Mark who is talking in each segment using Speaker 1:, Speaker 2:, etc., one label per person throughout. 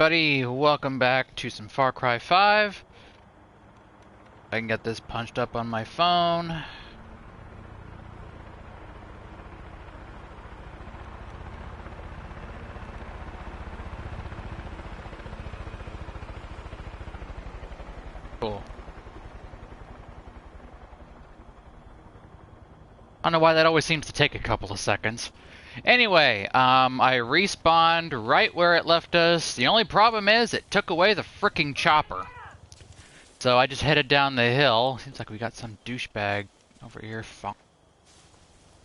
Speaker 1: Buddy, welcome back to some Far Cry 5. I can get this punched up on my phone. Cool. I don't know why that always seems to take a couple of seconds. Anyway, I respawned right where it left us. The only problem is it took away the fricking chopper. So I just headed down the hill. Seems like we got some douchebag over here.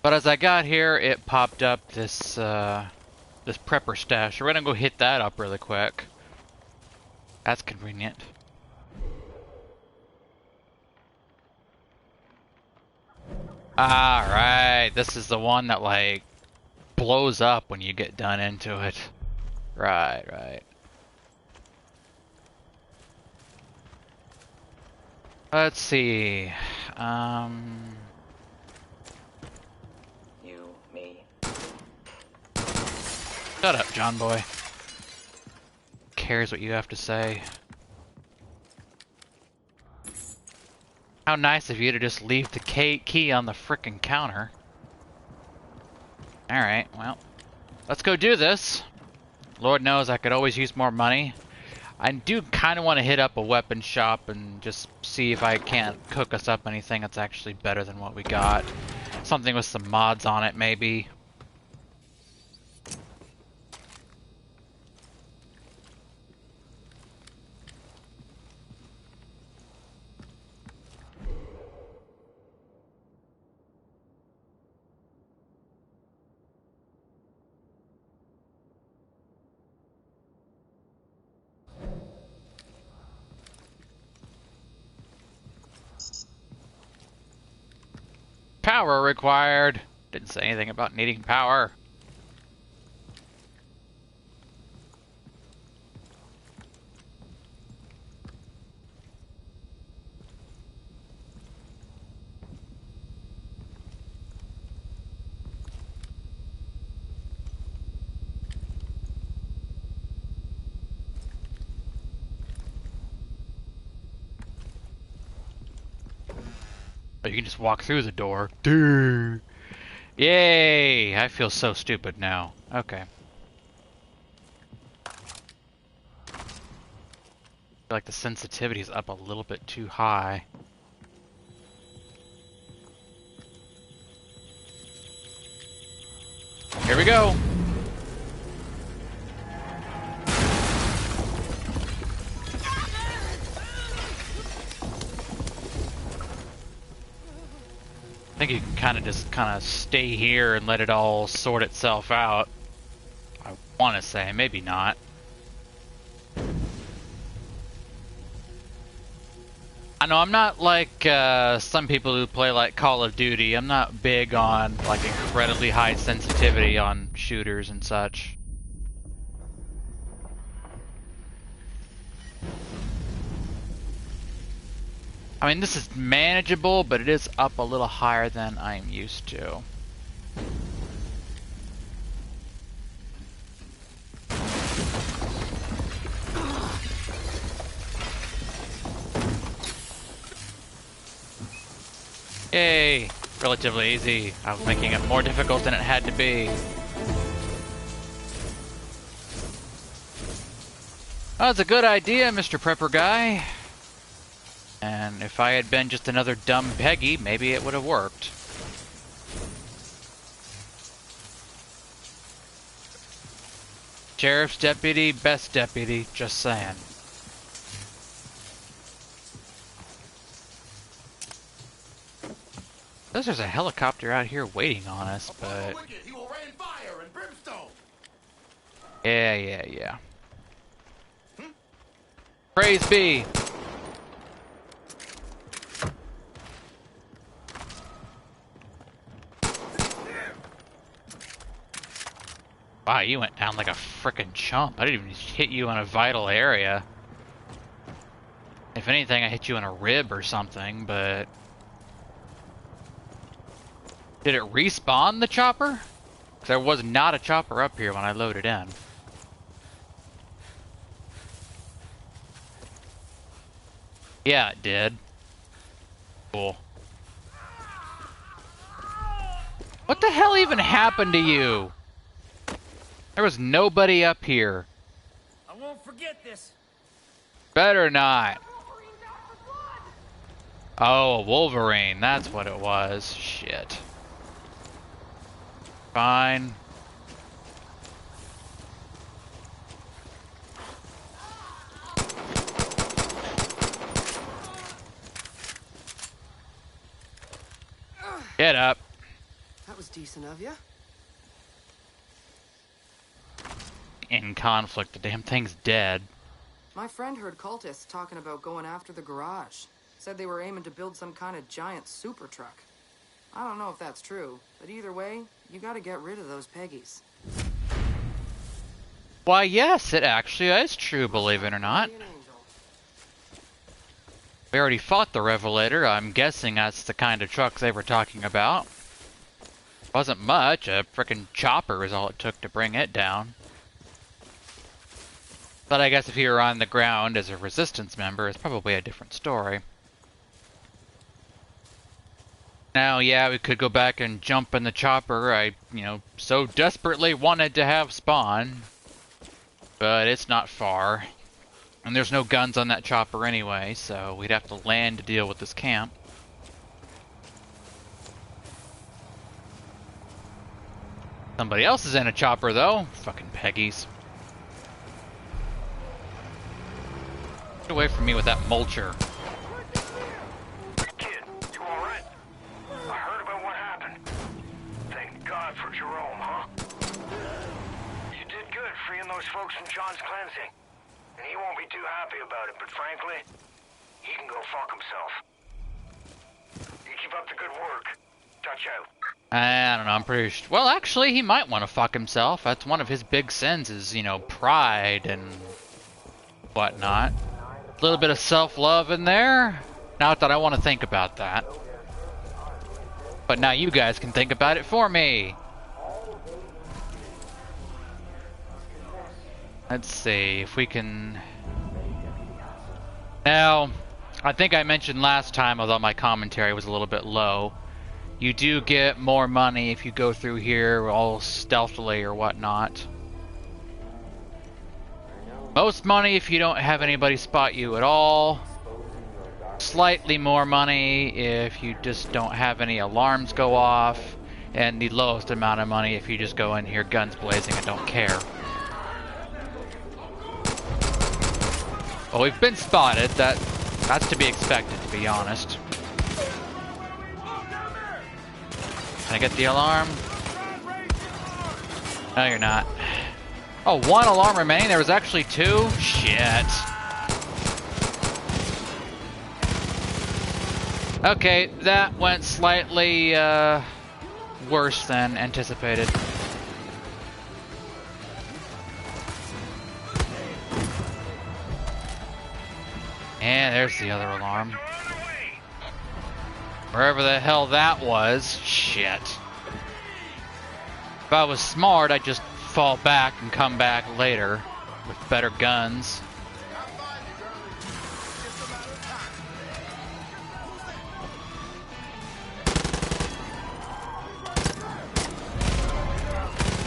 Speaker 1: But as I got here, it popped up this this prepper stash. We're gonna go hit that up really quick. That's convenient. Alright, this is the one that like blows up when you get done into it. Right. Let's see.
Speaker 2: You, me.
Speaker 1: Shut up, John boy. Cares what you have to say. How nice of you to just leave the key on the frickin' counter. Alright, well, let's go do this. Lord knows I could always use more money. I do kind of want to hit up a weapon shop and just see if I can't cook us up anything that's actually better than what we got. Something with some mods on it, maybe. Power required. Didn't say anything about needing power. Oh, you can just walk through the door. Dude. Yay! I feel so stupid now. Okay. I feel like the sensitivity is up a little bit too high. Here we go! I think you can kind of stay here and let it all sort itself out. I want to say, maybe not. I know I'm not like some people who play like Call of Duty. I'm not big on like incredibly high sensitivity on shooters and such. I mean, this is manageable, but it is up a little higher than I'm used to. Yay! Relatively easy. I was making it more difficult than it had to be. Oh, that's a good idea, Mr. Prepper Guy. And if I had been just another dumb Peggy, maybe it would have worked. Sheriff's deputy, best deputy, just saying. There's a helicopter out here waiting on us, but... Yeah. Praise be! Wow, you went down like a frickin' chump. I didn't even hit you in a vital area. If anything, I hit you in a rib or something, but... Did it respawn the chopper? There was not a chopper up here when I loaded in. Yeah, it did. Cool. What the hell even happened to you? There was nobody up here.
Speaker 2: I won't forget this.
Speaker 1: Better not. Oh, a Wolverine. That's what it was. Shit. Fine. Get up.
Speaker 3: That was decent of you.
Speaker 1: In conflict, the damn thing's dead.
Speaker 3: My friend heard cultists talking about going after the garage. Said they were aiming to build some kind of giant super truck. I don't know if that's true, but either way, you gotta get rid of those Peggies.
Speaker 1: Why, yes, it actually is true, believe it or not. We already fought the Revelator. I'm guessing that's the kind of truck they were talking about. Wasn't much. A frickin' chopper is all it took to bring it down. But I guess if you were on the ground as a resistance member, it's probably a different story. Now, yeah, we could go back and jump in the chopper I, so desperately wanted to have spawn. But it's not far. And there's no guns on that chopper anyway, so we'd have to land to deal with this camp. Somebody else is in a chopper, though. Fucking Peggies. Get away from me with that mulcher.
Speaker 2: Kid, you alright? I heard about what happened. Thank God for Jerome, huh? You did good freeing those folks from John's cleansing. And he won't be too happy about it, but frankly, he can go fuck himself. You keep up the good work. Touch out.
Speaker 1: I don't know, I'm pretty sure. Well, actually, he might want to fuck himself. That's one of his big sins is, pride and whatnot. A little bit of self-love in there. Not that I want to think about that. But now you guys can think about it for me. Let's see if we can... Now, I think I mentioned last time, although my commentary was a little bit low, you do get more money if you go through here all stealthily or whatnot. Most money if you don't have anybody spot you at all. Slightly more money if you just don't have any alarms go off. And the lowest amount of money if you just go in here guns blazing and don't care. Well, we've been spotted. That's to be expected, to be honest. Can I get the alarm? No, you're not. Oh, one alarm remaining? There was actually two? Shit. Okay, that went slightly worse than anticipated. And there's the other alarm. Wherever the hell that was. Shit. If I was smart, I'd just fall back and come back later with better guns.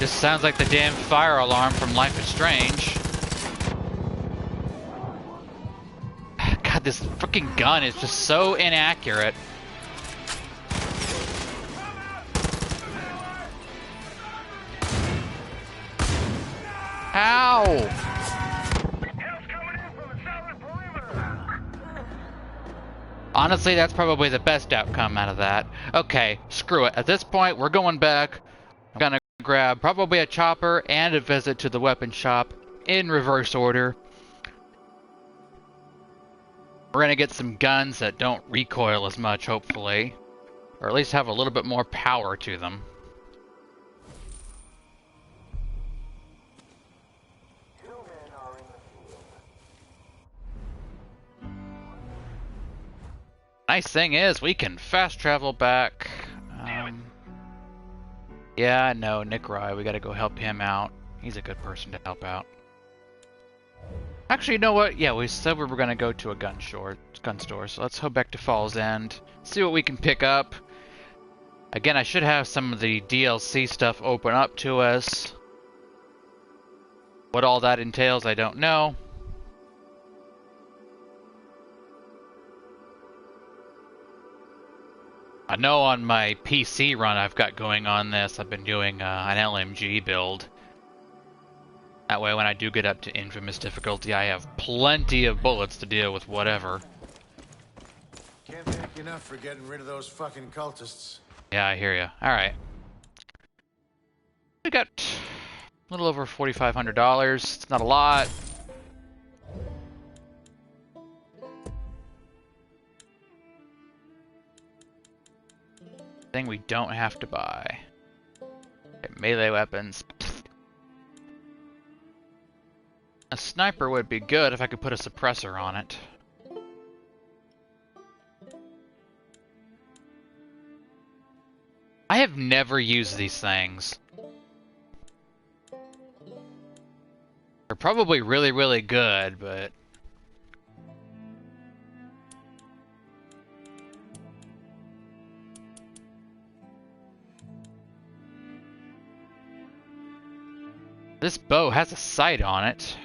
Speaker 1: This sounds like the damn fire alarm from Life is Strange. God, this freaking gun is just so inaccurate. Ow! Honestly, that's probably the best outcome out of that. Okay, screw it. At this point, we're going back. I'm gonna grab probably a chopper and a visit to the weapon shop in reverse order. We're gonna get some guns that don't recoil as much, hopefully. Or at least have a little bit more power to them. Nice thing is, we can fast travel back. Yeah, no, Nick Rye, we gotta go help him out. He's a good person to help out. Actually, you know what? Yeah, we said we were gonna go to a gun store. So let's head back to Falls End. See what we can pick up. Again, I should have some of the DLC stuff open up to us. What all that entails, I don't know. I know on my PC run I've got going on this, I've been doing an LMG build. That way when I do get up to Infamous difficulty, I have plenty of bullets to deal with whatever.
Speaker 4: Can't thank you enough for getting rid of those fucking cultists.
Speaker 1: Yeah, I hear you. Alright. We got a little over $4,500. It's not a lot. Thing we don't have to buy. Okay, melee weapons. A sniper would be good if I could put a suppressor on it. I have never used these things. They're probably really, really good, but... This bow has a sight on it.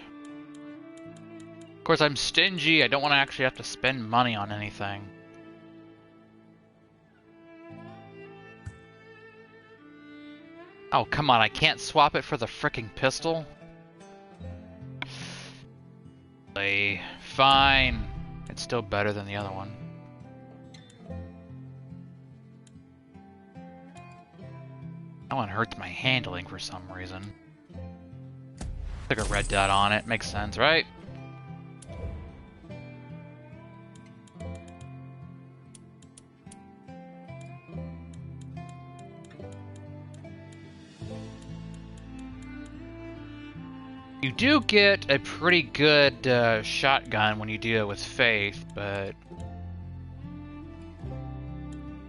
Speaker 1: Of course, I'm stingy. I don't want to actually have to spend money on anything. Oh, come on. I can't swap it for the frickin' pistol? Fine. It's still better than the other one. That one hurts my handling for some reason. Took a red dot on it. Makes sense, right? You do get a pretty good shotgun when you deal with Faith, but...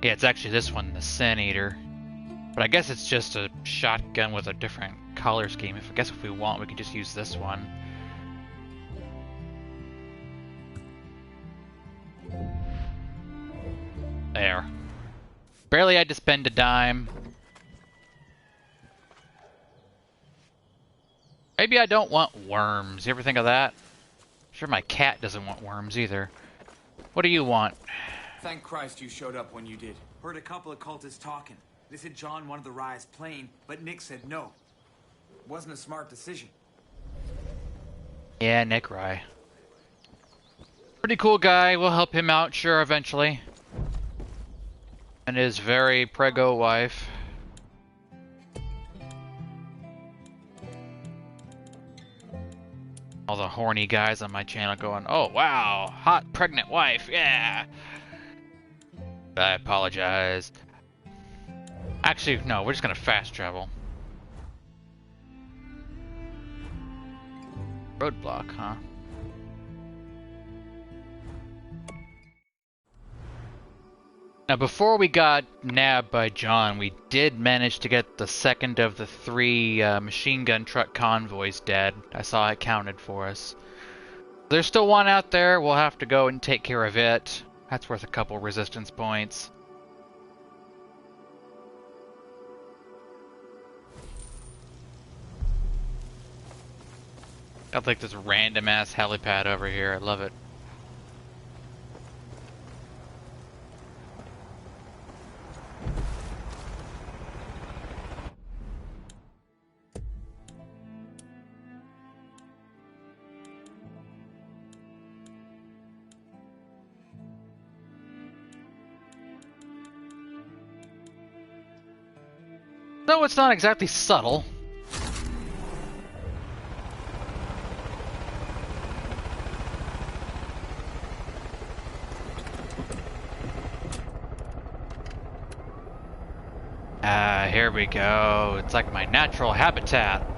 Speaker 1: Yeah, it's actually this one, the Sin Eater. But I guess it's just a shotgun with a different color scheme. I guess if we want, we can just use this one. There. Barely had to spend a dime. Maybe I don't want worms. You ever think of that? I'm sure my cat doesn't want worms either. What do you want?
Speaker 5: Thank Christ you showed up when you did. Heard a couple of cultists talking. They said John wanted the rise plane, but Nick said no. Wasn't a smart decision.
Speaker 1: Yeah, Nick Rye. Pretty cool guy. We'll help him out, sure, eventually. And his very prego wife. All the horny guys on my channel going, oh wow, hot pregnant wife, yeah. I apologize. Actually, no, we're just gonna fast travel. Roadblock, huh? Now, before we got nabbed by John, we did manage to get the second of the 3 machine gun truck convoys dead. I saw it counted for us. There's still one out there. We'll have to go and take care of it. That's worth a couple resistance points. Got like this random ass helipad over here. I love it. No, it's not exactly subtle. Here we go. It's like my natural habitat.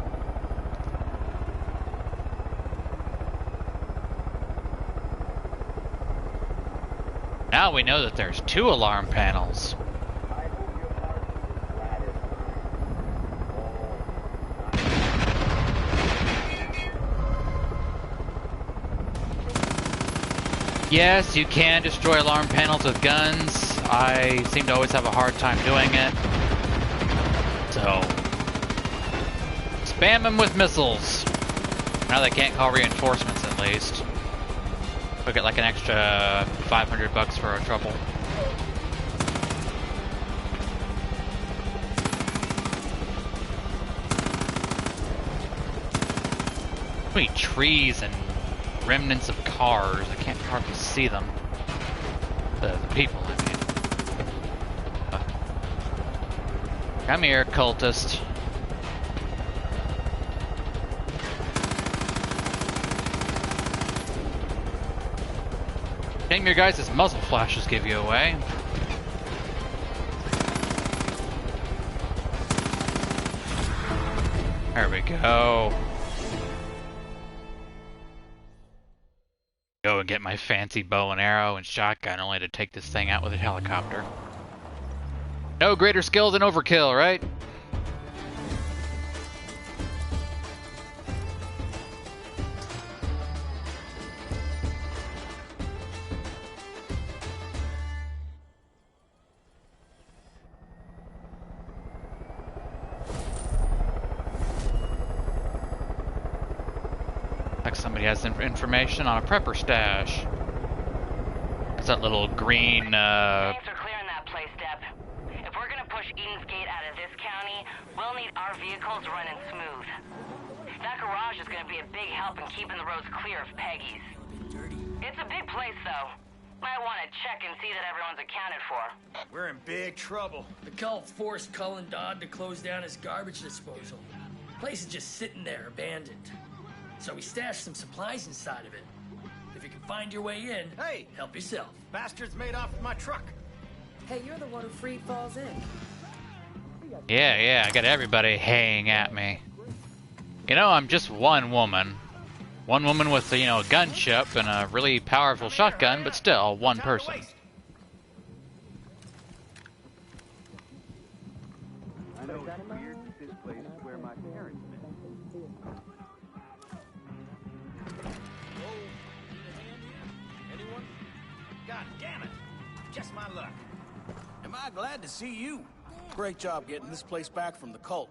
Speaker 1: Now we know that there's 2 alarm panels. Yes, you can destroy alarm panels with guns. I seem to always have a hard time doing it. So, spam them with missiles. Now they can't call reinforcements at least. We'll get like an extra $500 for our trouble. So many trees and remnants of cars. I can't hardly see them. The people, I mean. Come here, cultist. Shame your guys' muzzle flashes give you away. There we go. Go and get my fancy bow and arrow and shotgun only to take this thing out with a helicopter. No greater skill than overkill, right? Like somebody has information on a prepper stash. It's that little green,
Speaker 6: Thanks for clearing that place, Depp. If we're gonna push Eden's Gate out of this county, we'll need our vehicles running smooth. That garage is gonna be a big help in keeping the roads clear of Peggy's. It's a big place, though. Might want to check and see that everyone's accounted for.
Speaker 5: We're in big trouble.
Speaker 7: The cult forced Cullen Dodd to close down his garbage disposal. Place is just sitting there, abandoned. So we stashed some supplies inside of it. If you can find your way in,
Speaker 4: Hey!
Speaker 7: help yourself.
Speaker 4: Bastards made off with my truck.
Speaker 3: Hey, you're the one who free falls in.
Speaker 1: yeah, I got everybody haying at me. You know, I'm just one woman. One woman with, you know, a gunship and a really powerful shotgun, but still one person.
Speaker 8: I know it's weird, but this place is where my parents met.
Speaker 4: Anyone? God damn it! Just my luck. Am I glad to see you?
Speaker 9: Great job getting this place back from the cult.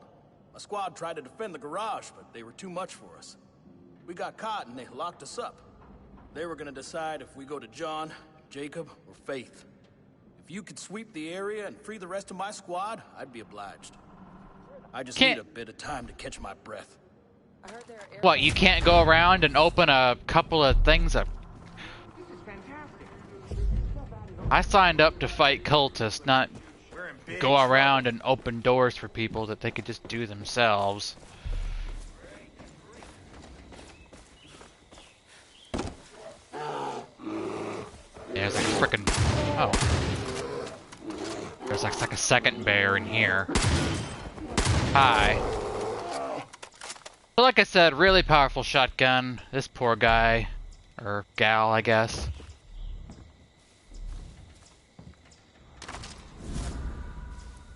Speaker 9: My squad tried to defend the garage, but they were too much for us. We got caught and they locked us up. They were gonna decide if we go to John, Jacob, or Faith. If you could sweep the area and free the rest of my squad, I'd be obliged. I just need a bit of time to catch my breath.
Speaker 1: What, you can't go around and open a couple of things up? I signed up to fight cultists, not go around and open doors for people that they could just do themselves. Yeah, there's like a frickin'... Oh. There's like a second bear in here. Hi. But like I said, really powerful shotgun. This poor guy. Or gal, I guess.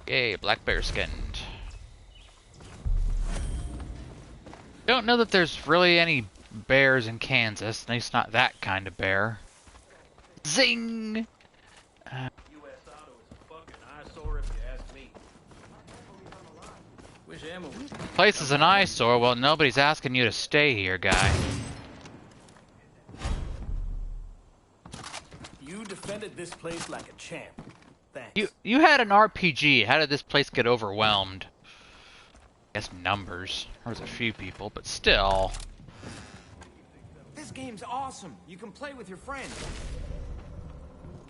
Speaker 1: Yay, black bear skinned. Don't know that there's really any bears in Kansas. At least not that kind of bear. Zing!
Speaker 9: US Auto is a fucking eyesore if you ask me.
Speaker 7: Wish ammo was...
Speaker 1: Place is an eyesore. Well, nobody's asking you to stay here, guy.
Speaker 9: You defended this place like a champ. Thanks.
Speaker 1: You had an RPG. How did this place get overwhelmed? I guess numbers. There was a few people, but still.
Speaker 5: This game's awesome. You can play with your friends.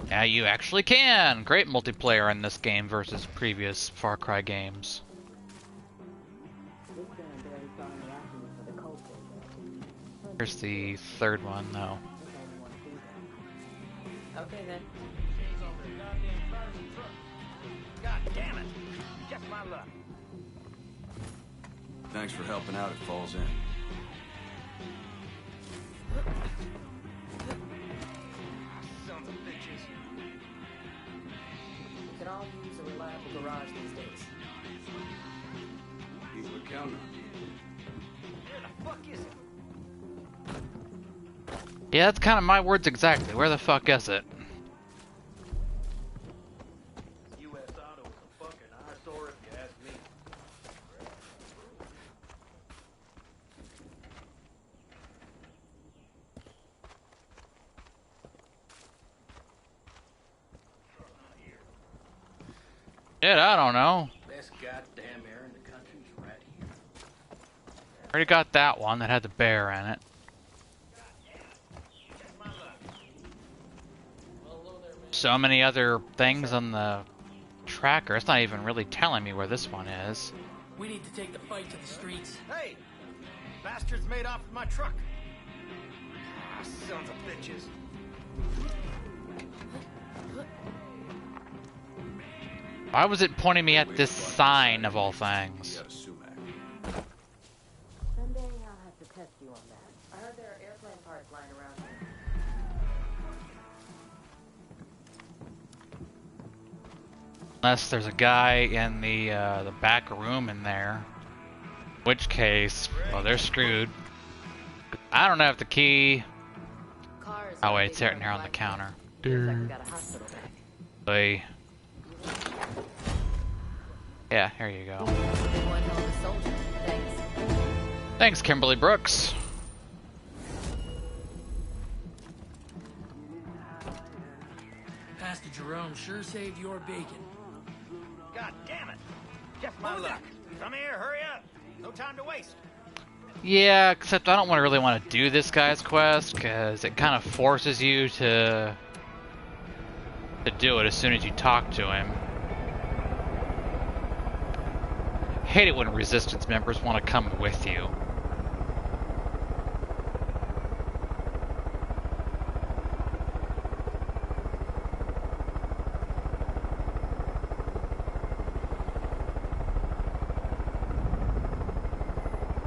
Speaker 1: Yeah, you actually can. Great multiplayer in this game versus previous Far Cry games. Here's the third one, though.
Speaker 3: Okay then.
Speaker 4: God damn it! Just my luck.
Speaker 8: Thanks for helping out. It falls in.
Speaker 4: Sons of bitches.
Speaker 3: We can all use a reliable garage these days.
Speaker 8: People are counting on you.
Speaker 4: Where the fuck is it?
Speaker 1: Yeah, that's kind of my words exactly. Where the fuck is it?
Speaker 4: U.S. Auto is a fucking eyesore if you ask me.
Speaker 1: Shit, I don't know.
Speaker 4: Best goddamn air in the country's right here.
Speaker 1: Already got that one that had the bear in it. So many other things on the tracker. It's not even really telling me where this one is.
Speaker 7: We need to take the fight to the streets.
Speaker 4: Hey! Bastards made off with my truck. Ah, sons of bitches.
Speaker 1: Why was it pointing me at this sign of all things?
Speaker 10: Someday I'll have to test you on that. I heard there are airplane parts lying around here.
Speaker 1: Unless there's a guy in the back room in there. In which case, well, they're screwed. I don't have the key.
Speaker 10: Cars
Speaker 1: Oh
Speaker 10: are
Speaker 1: wait,
Speaker 10: big
Speaker 1: it's sitting
Speaker 10: on
Speaker 1: here on the
Speaker 10: black
Speaker 1: counter.
Speaker 10: Looks like we got a hospital back.
Speaker 1: Hey. Yeah, here you go.
Speaker 10: Big one hell of a soldier. Thanks.
Speaker 1: Thanks, Kimberly Brooks.
Speaker 7: Pastor Jerome sure saved your bacon.
Speaker 4: God damn it! Just my luck. Come here, hurry up. No time to waste.
Speaker 1: Yeah, except I don't really want to do this guy's quest because it kind of forces you to do it as soon as you talk to him. Hate it when resistance members want to come with you.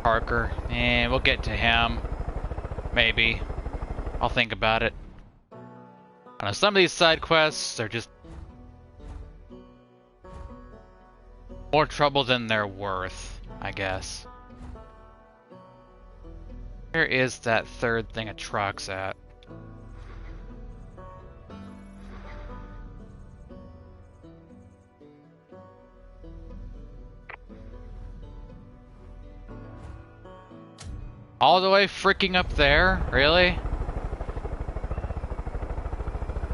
Speaker 1: Parker. We'll get to him. Maybe. I'll think about it. I know some of these side quests are just more trouble than they're worth, I guess. Where is that third thing of trucks at? All the way freaking up there? Really?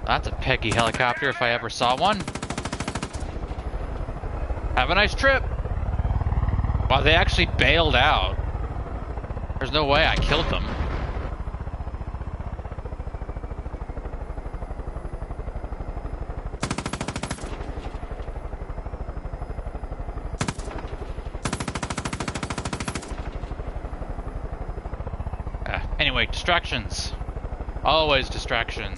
Speaker 1: That's a Peggy helicopter if I ever saw one. Have a nice trip. Wow, they actually bailed out. There's no way I killed them. Anyway, distractions. Always distractions.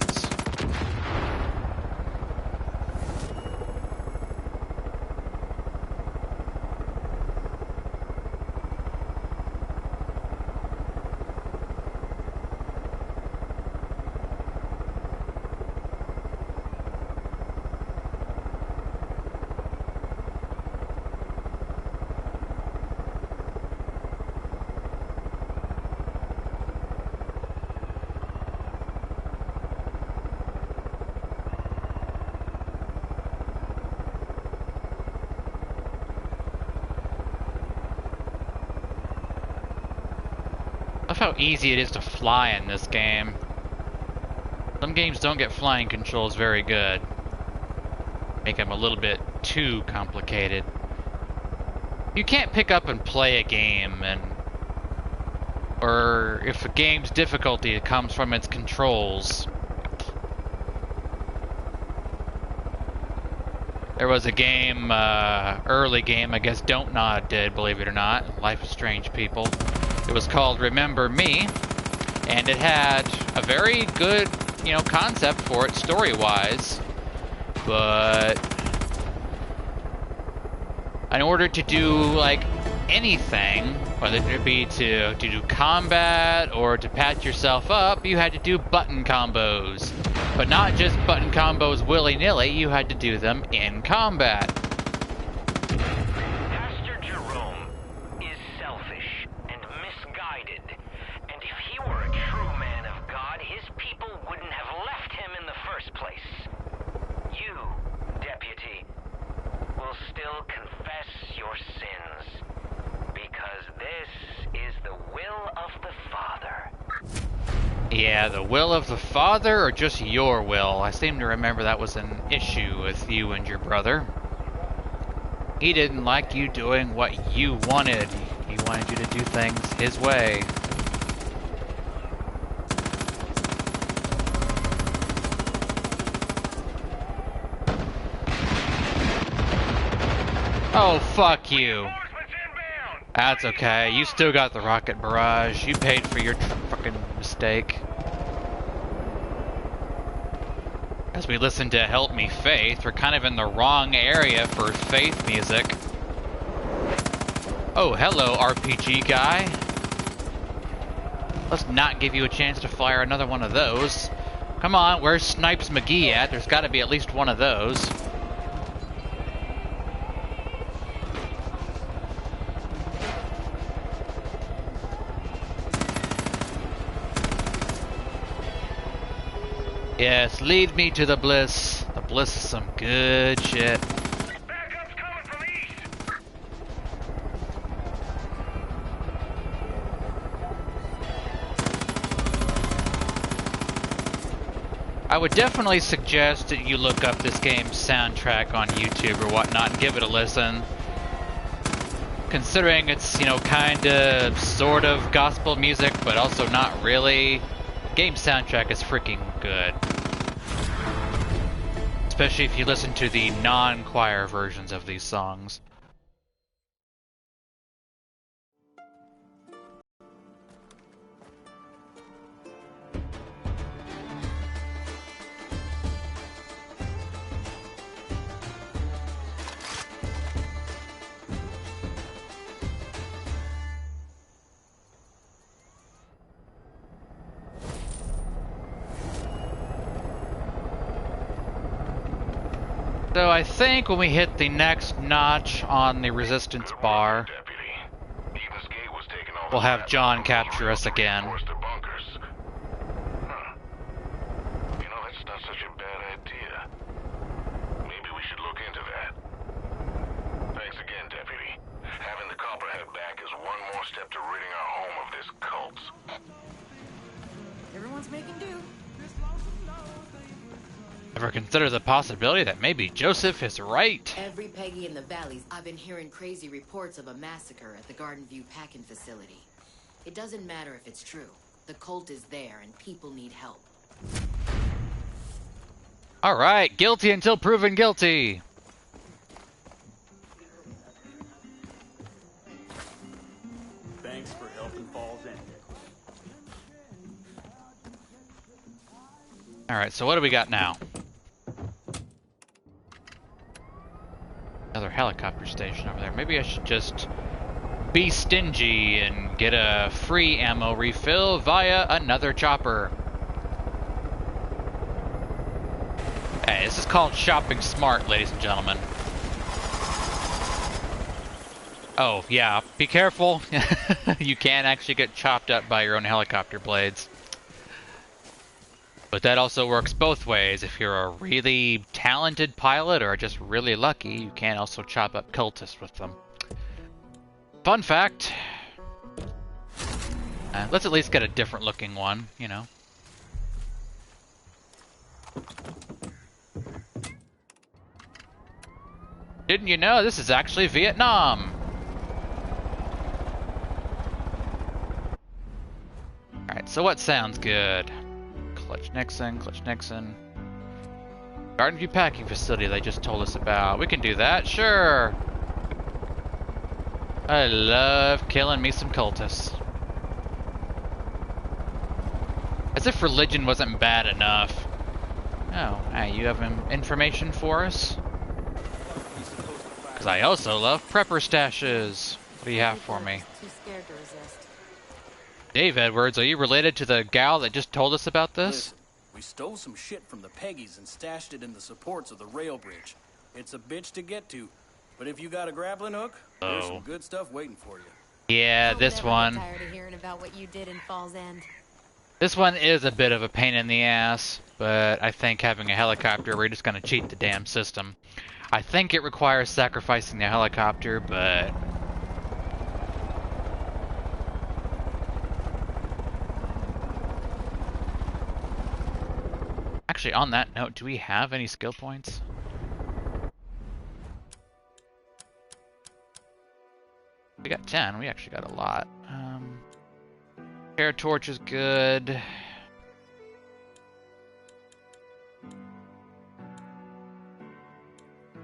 Speaker 1: I love how easy it is to fly in this game. Some games don't get flying controls very good. Make them a little bit too complicated. You can't pick up and play a game or if a game's difficulty comes from its controls. There was a game, early game, I guess Don't Nod did, believe it or not. Life is Strange, people. It was called Remember Me, and it had a very good, concept for it story-wise, but in order to do, like, anything, whether it be to do combat or to patch yourself up, you had to do button combos. But not just button combos willy-nilly, you had to do them in combat.
Speaker 2: Pastor Jerome is selfish and misguided. And if he were a true man of God, his
Speaker 1: Yeah, the will of the father or just your will? I seem to remember that was an issue with you and your brother. He didn't like you doing what you wanted. He wanted you to do things his way. Oh, fuck you. That's okay. You still got the rocket barrage. You paid for your fucking mistake. As we listen to Help Me Faith, we're kind of in the wrong area for faith music. Oh, hello, RPG guy. Let's not give you a chance to fire another one of those. Come on, where's Snipes McGee at? There's got to be at least one of those. Yes, lead me to the bliss. The bliss is some good shit.
Speaker 2: Backup's coming from east.
Speaker 1: I would definitely suggest that you look up this game's soundtrack on YouTube or whatnot and give it a listen. Considering it's, you know, kind of, sort of gospel music, but also not really. Game soundtrack is freaking good. Especially if you listen to the non-choir versions of these songs. So I think when we hit the next notch on the resistance bar, we'll have John capture us again.
Speaker 2: You know, that's not such a bad idea. Maybe we should look into that. Thanks again, Deputy. Having the Copperhead back is one more step to ridding our home of this cult.
Speaker 3: Everyone's making do.
Speaker 1: Ever consider the possibility that maybe Joseph is right?
Speaker 10: Every Peggy in the valleys, I've been hearing crazy reports of a massacre at the Garden View packing facility. It doesn't matter if it's true. The cult is there and people need help.
Speaker 1: Alright, guilty until proven guilty.
Speaker 8: Thanks for helping Falls End.
Speaker 1: Alright, so what do we got now? Another helicopter station over there. Maybe I should just be stingy and get a free ammo refill via another chopper. Hey, this is called shopping smart, ladies and gentlemen. Oh, yeah, be careful. You can actually get chopped up by your own helicopter blades. But that also works both ways. If you're a really talented pilot or just really lucky, you can also chop up cultists with them. Fun fact. Let's at least get a different looking one, you know. Didn't you know this is actually Vietnam? Alright, so what sounds good? Clutch Nixon. Garden View packing facility they just told us about. We can do that, sure. I love killing me some cultists. As if religion wasn't bad enough. Oh, hey, you have information for us? Because I also love prepper stashes. What do you have for me?
Speaker 10: Too scared to resist.
Speaker 1: Dave Edwards, are you related to the gal that just told us about this?
Speaker 9: Listen, we stole some shit from the Peggies and stashed it in the supports of the rail bridge. It's a bitch to get to, but if you got a grappling hook, there's some good stuff waiting for you.
Speaker 1: Yeah, this one.
Speaker 11: I'm tired of hearing about what you did in Falls End.
Speaker 1: This one is a bit of a pain in the ass, but I think having a helicopter, we're just going to cheat the damn system. I think it requires sacrificing the helicopter, but... Actually, on that note, do we have any skill points? We got 10. We actually got a lot. Air torch is good.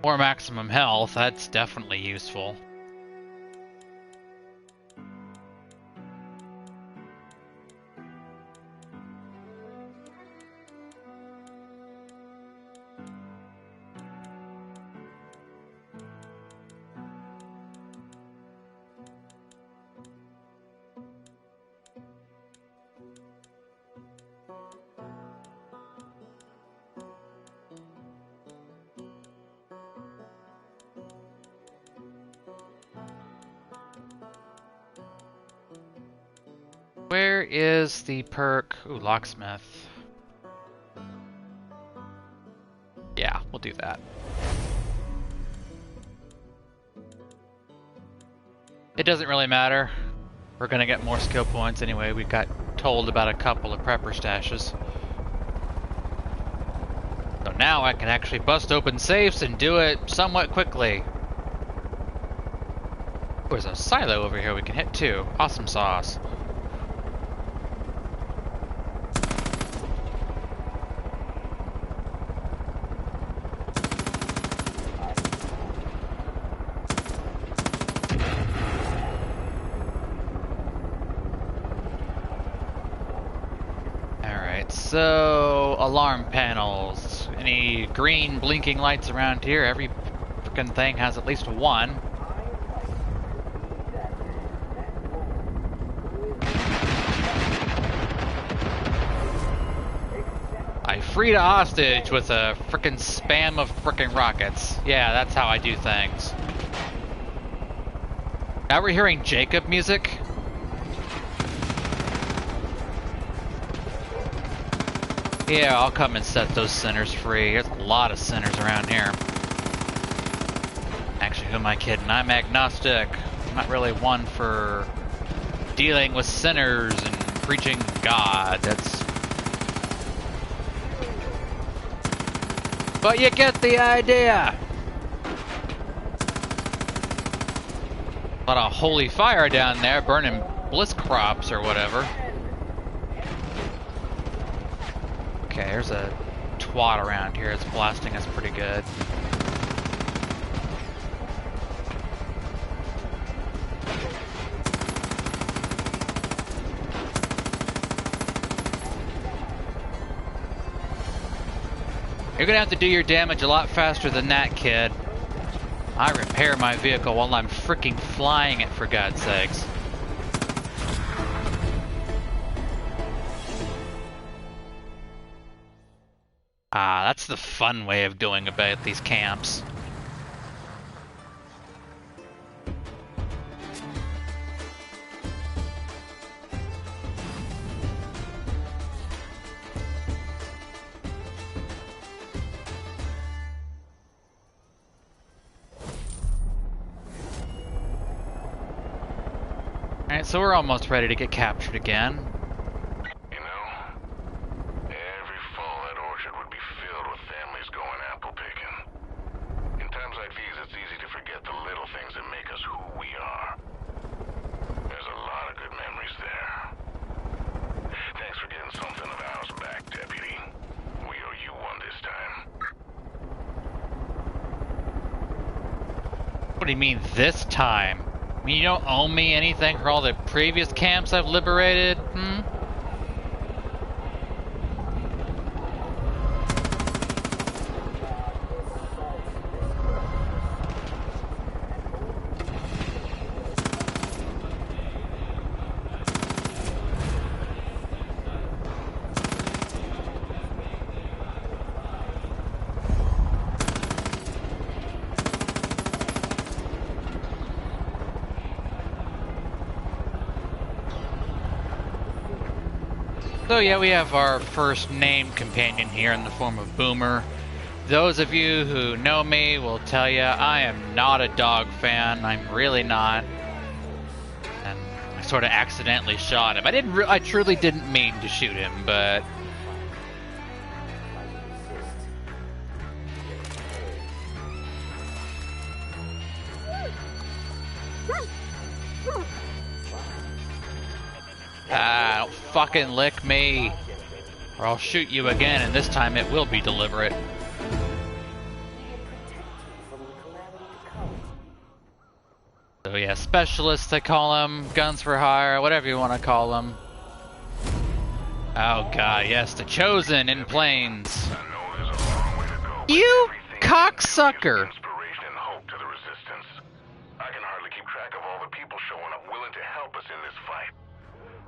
Speaker 1: More maximum health. That's definitely useful. Where is the perk? Ooh, locksmith. Yeah, we'll do that. It doesn't really matter. We're gonna get more skill points anyway. We got told about a couple of prepper stashes. So now I can actually bust open safes and do it somewhat quickly. There's a silo over here we can hit too. Awesome sauce. So, alarm panels. Any green blinking lights around here? Every freaking thing has at least one. I freed a hostage with a freaking spam of freaking rockets. Yeah, that's how I do things. Now we're hearing Jacob music. Yeah, I'll come and set those sinners free. There's a lot of sinners around here. Actually, who am I kidding? I'm agnostic. I'm not really one for dealing with sinners and preaching God. That's... But you get the idea! A lot of holy fire down there burning bliss crops or whatever. Okay, there's a twat around here. It's blasting us pretty good. You're gonna have to do your damage a lot faster than that, kid. I repair my vehicle while I'm freaking flying it, for God's sakes. Ah, that's the fun way of doing about these camps. Alright, so we're almost ready to get captured again. What do you mean this time? I mean, you don't owe me anything for all the previous camps I've liberated? Hmm? So yeah, we have our first named companion here in the form of Boomer. Those of you who know me will tell you I am not a dog fan. I'm really not. And I sort of accidentally shot him. I truly didn't mean to shoot him, but Ah, don't fucking lick me. Or I'll shoot you again, and this time it will be deliberate. So yeah, specialists they call them, guns for hire, whatever you want to call them. Oh god, yes, the Chosen in planes. You cocksucker!
Speaker 2: I can hardly keep track of all the people showing up willing to help us in this fight.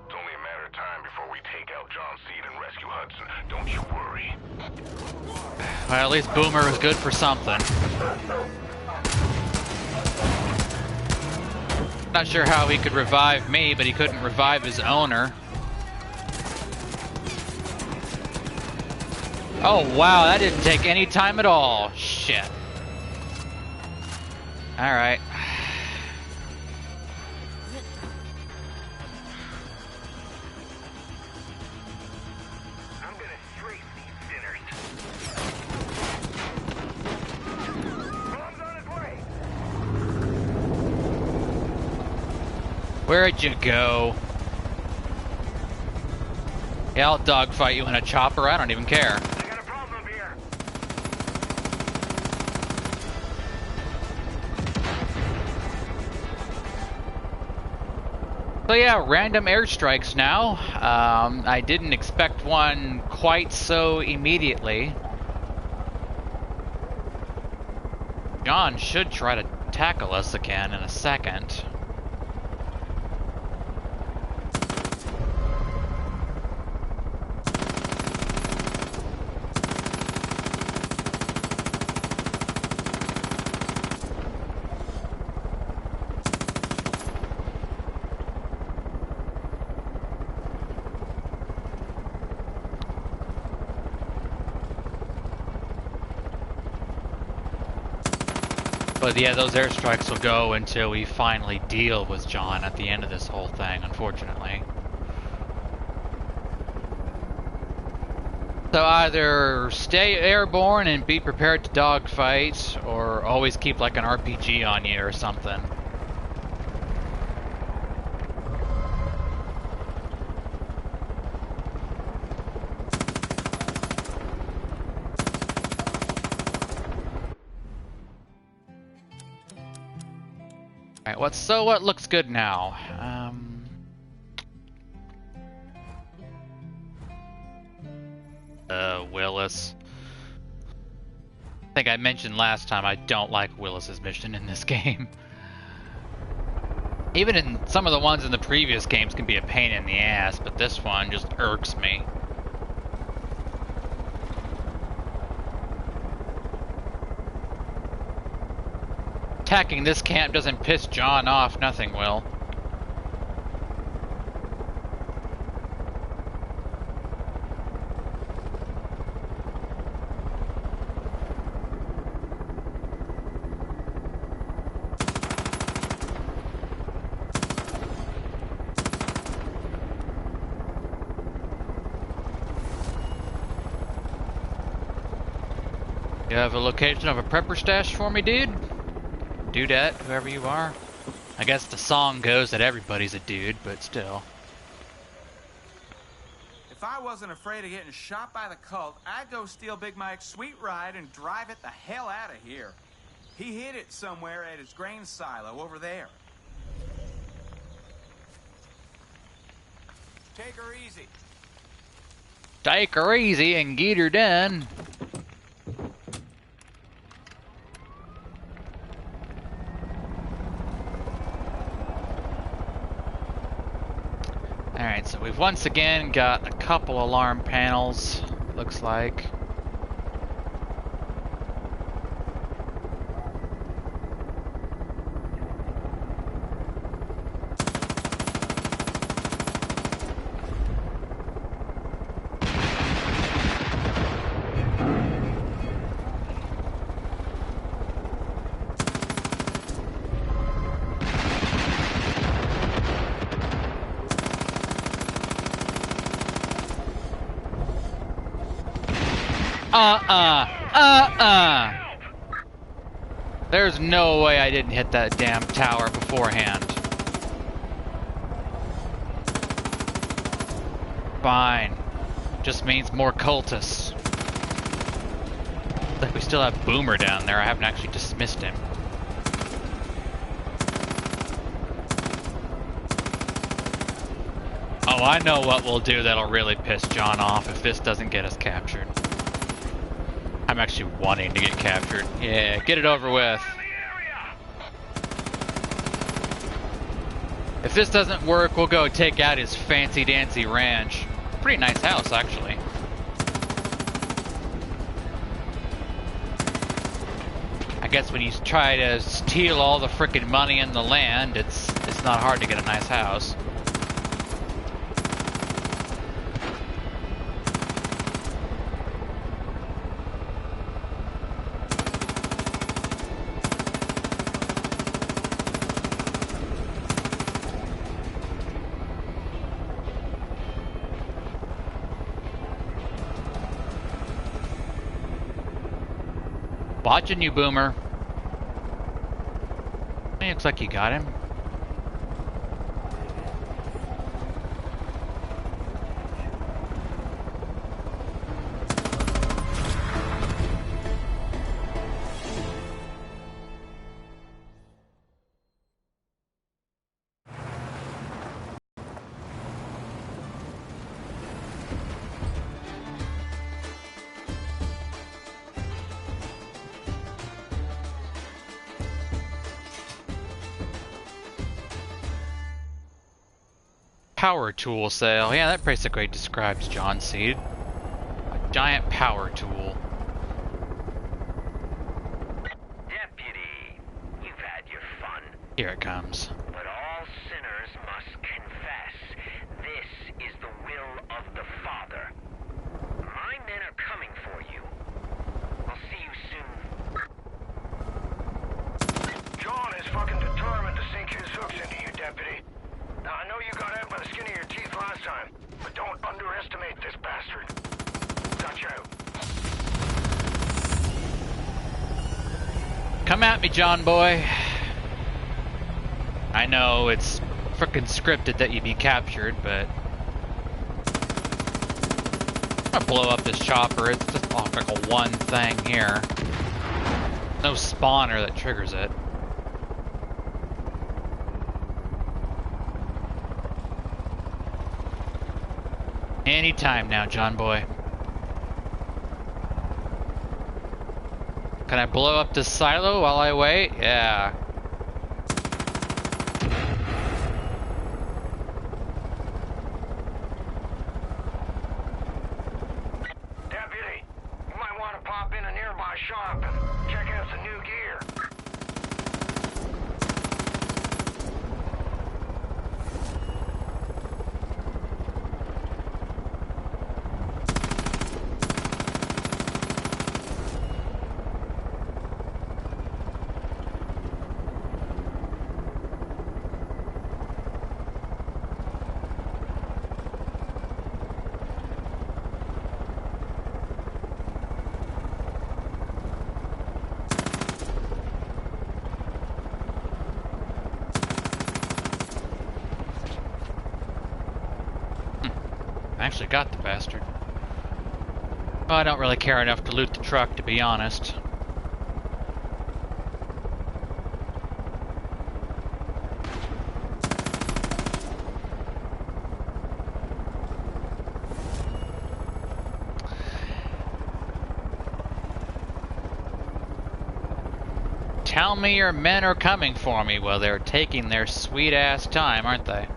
Speaker 2: It's only a matter of time before we take out John Seed and rescue Hudson. Don't you worry.
Speaker 1: Well, at least Boomer was good for something. Not sure how he could revive me, but he couldn't revive his owner. Oh wow, that didn't take any time at all. Shit. Alright.
Speaker 2: I'm gonna trace these sinners. Bomb's on its way.
Speaker 1: Where'd you go? Yeah, I'll dogfight you in a chopper, I don't even care.
Speaker 2: I got a problem here.
Speaker 1: So yeah, random airstrikes now. I didn't expect one quite so immediately. John should try to tackle us again in a second. But yeah, those airstrikes will go until we finally deal with John at the end of this whole thing, unfortunately. So either stay airborne and be prepared to dogfight, or always keep like an RPG on you or something. Alright, what looks good now? Willis. I think I mentioned last time I don't like Willis's mission in this game. Even in some of the ones in the previous games can be a pain in the ass, but this one just irks me. Attacking this camp doesn't piss John off, nothing will. You have a location of a prepper stash for me, dude? Dudette, whoever you are. I guess the song goes that everybody's a dude, but still.
Speaker 5: If I wasn't afraid of getting shot by the cult, I'd go steal Big Mike's sweet ride and drive it the hell out of here. He hid it somewhere at his grain silo over there. Take her easy.
Speaker 1: Take her easy and get her done. Alright, so we've once again got a couple alarm panels, looks like. There's no way I didn't hit that damn tower beforehand. Fine. Just means more cultists. Like we still have Boomer down there. I haven't actually dismissed him. Oh, I know what we'll do that'll really piss John off if this doesn't get us captured. I'm actually wanting to get captured. Yeah, get it over with. If this doesn't work, we'll go take out his fancy-dancy ranch. Pretty nice house, actually. I guess when you try to steal all the frickin' money in the land, it's not hard to get a nice house. Watching you, Boomer. Hey, looks like you got him. Power tool sale. Yeah, that basically describes John Seed. A giant power tool.
Speaker 2: Deputy, you've had your fun.
Speaker 1: Here it comes.
Speaker 2: But all sinners must confess. This is the will of the Father. My men are coming for you. I'll see you soon. John is fucking determined to sink his hooks into you, Deputy. Now, I know you got out by the skin of your teeth last time, but don't underestimate this bastard. Watch out.
Speaker 1: Come at me, John boy. I know it's frickin' scripted that you be captured, but I'm gonna blow up this chopper. It's just like a one thing here. No spawner that triggers it. Anytime now, John boy. Can I blow up this silo while I wait? Yeah.
Speaker 2: Deputy, you might want to pop in a nearby shop and check out some new gear.
Speaker 1: I actually got the bastard. Well, I don't really care enough to loot the truck, to be honest. Tell me your men are coming for me. Well, they're taking their sweet-ass time, aren't they?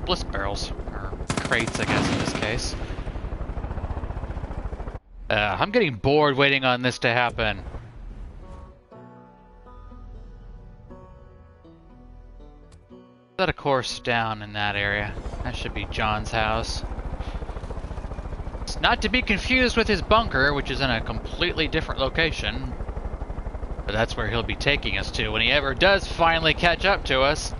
Speaker 1: bliss barrels. Or crates, I guess, in this case. I'm getting bored waiting on this to happen. Set a course down in that area. That should be John's house. It's not to be confused with his bunker, which is in a completely different location. But that's where he'll be taking us to when he ever does finally catch up to us.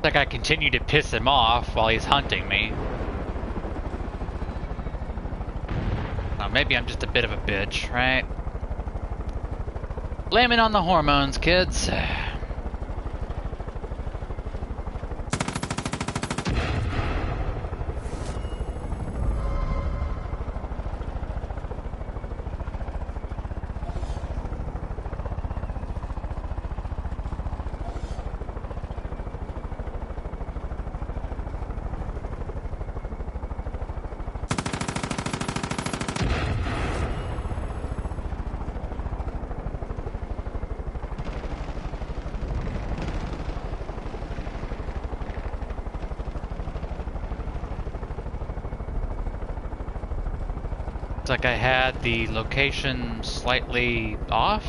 Speaker 1: Like I continue to piss him off while he's hunting me. Well, maybe I'm just a bit of a bitch, right? Blame it on the hormones, kids. Looks like I had the location slightly off.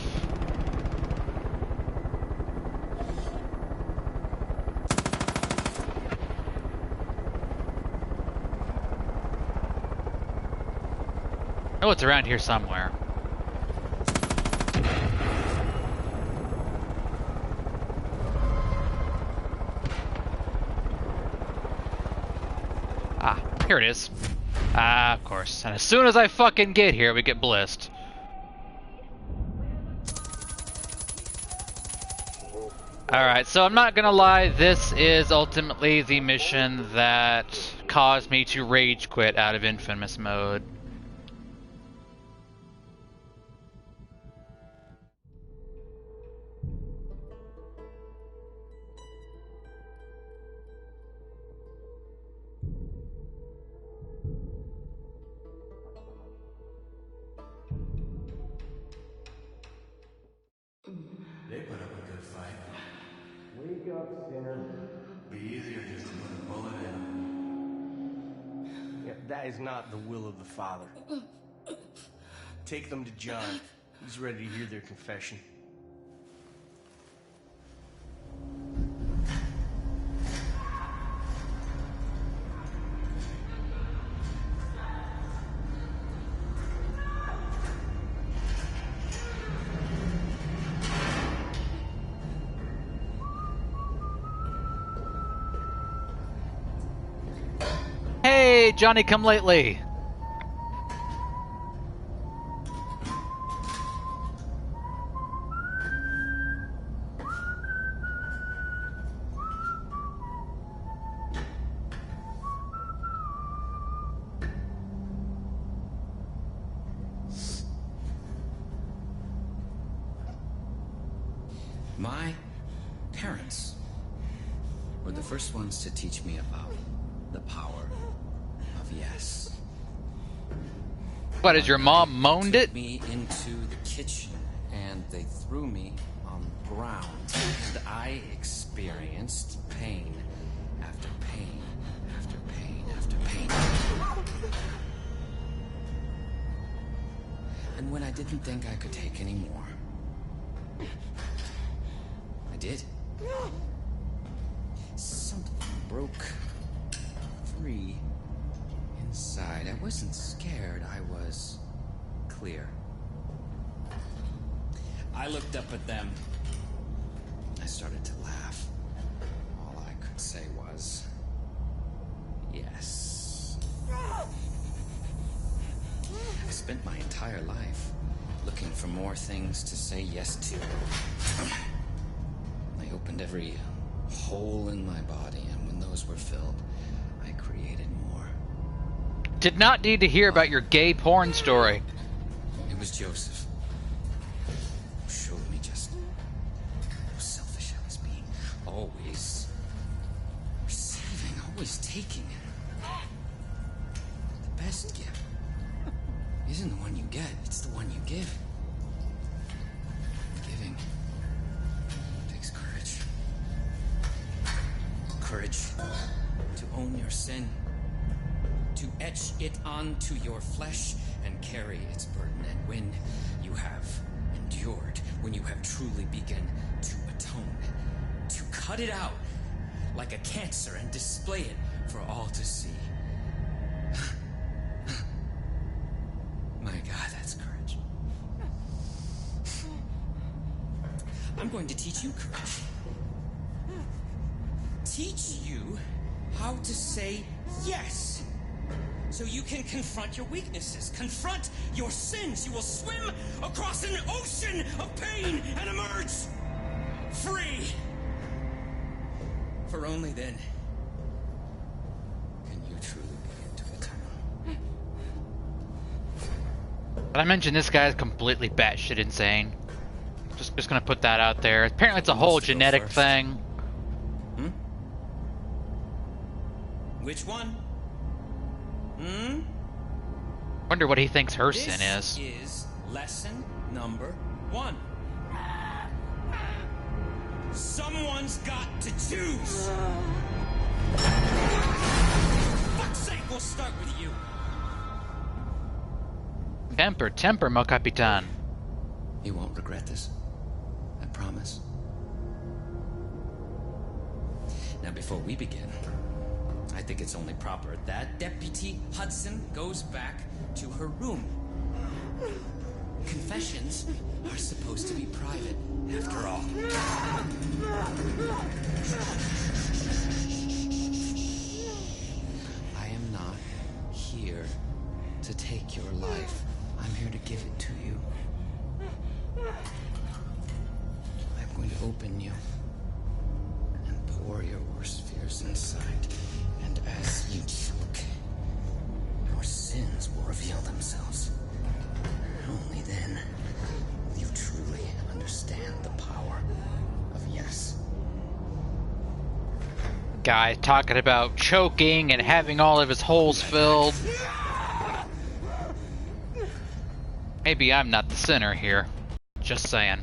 Speaker 1: Oh, it's around here somewhere. Ah, here it is. Ah, of course. And as soon as I fucking get here, we get blissed. Alright, so I'm not gonna lie, this is ultimately the mission that caused me to rage quit out of Infamous mode.
Speaker 4: They put up a good fight. Wake up, sinner. Be easier just to put a bullet in them. Yeah, that is not the will of the Father. Take them to John. He's ready to hear their confession.
Speaker 1: Hey, Johnny come lately.
Speaker 12: My parents were the first ones to teach me about the power of yes.
Speaker 1: What, has your mom moaned it?
Speaker 12: Me into the kitchen and they threw me on ground, and I experienced pain after pain after pain after pain. And when I didn't think I could take any more, I did. Something broke free inside. I wasn't scared, I was clear. I looked up at them. I started to laugh. All I could say was, yes. I spent my entire life looking for more things to say yes to. I opened every hole in my body, and when those were filled, I created more.
Speaker 1: Did not need to hear about your gay porn story.
Speaker 12: It was Joseph who showed me just how selfish I was being. Always receiving, always taking. The best gift isn't the one you get, it's the one you give. Giving takes courage. Courage to own your sin, to etch it onto your flesh and carry its burden. And when you have endured, when you have truly begun to atone, to cut it out like a cancer and display it for all to see. My God, that's courage. I'm going to teach you courage. Teach you how to say yes, so you can confront your weaknesses, confront your sins. You will swim across an ocean of pain and emerge free. For only then can you truly begin to atone.
Speaker 1: But I mentioned this guy is completely batshit insane. Just gonna put that out there. Apparently it's a whole genetic thing.
Speaker 12: Hmm? Which one? Hmm?
Speaker 1: Wonder what he thinks her sin
Speaker 12: This is lesson number 1. Someone's got to choose. For fuck's sake, we'll start with you.
Speaker 1: Temper, temper, mo capitan.
Speaker 12: You won't regret this. I promise. Now, before we begin, I think it's only proper that Deputy Hudson goes back to her room. Confessions are supposed to be private, after all. I am not here to take your life. I'm here to give it to you. I'm going to open you and pour your worst fears inside. And as you choke, your sins will reveal themselves. Only then will you truly understand the power of yes.
Speaker 1: Guy talking about choking and having all of his holes filled. Maybe I'm not the sinner here. Just saying.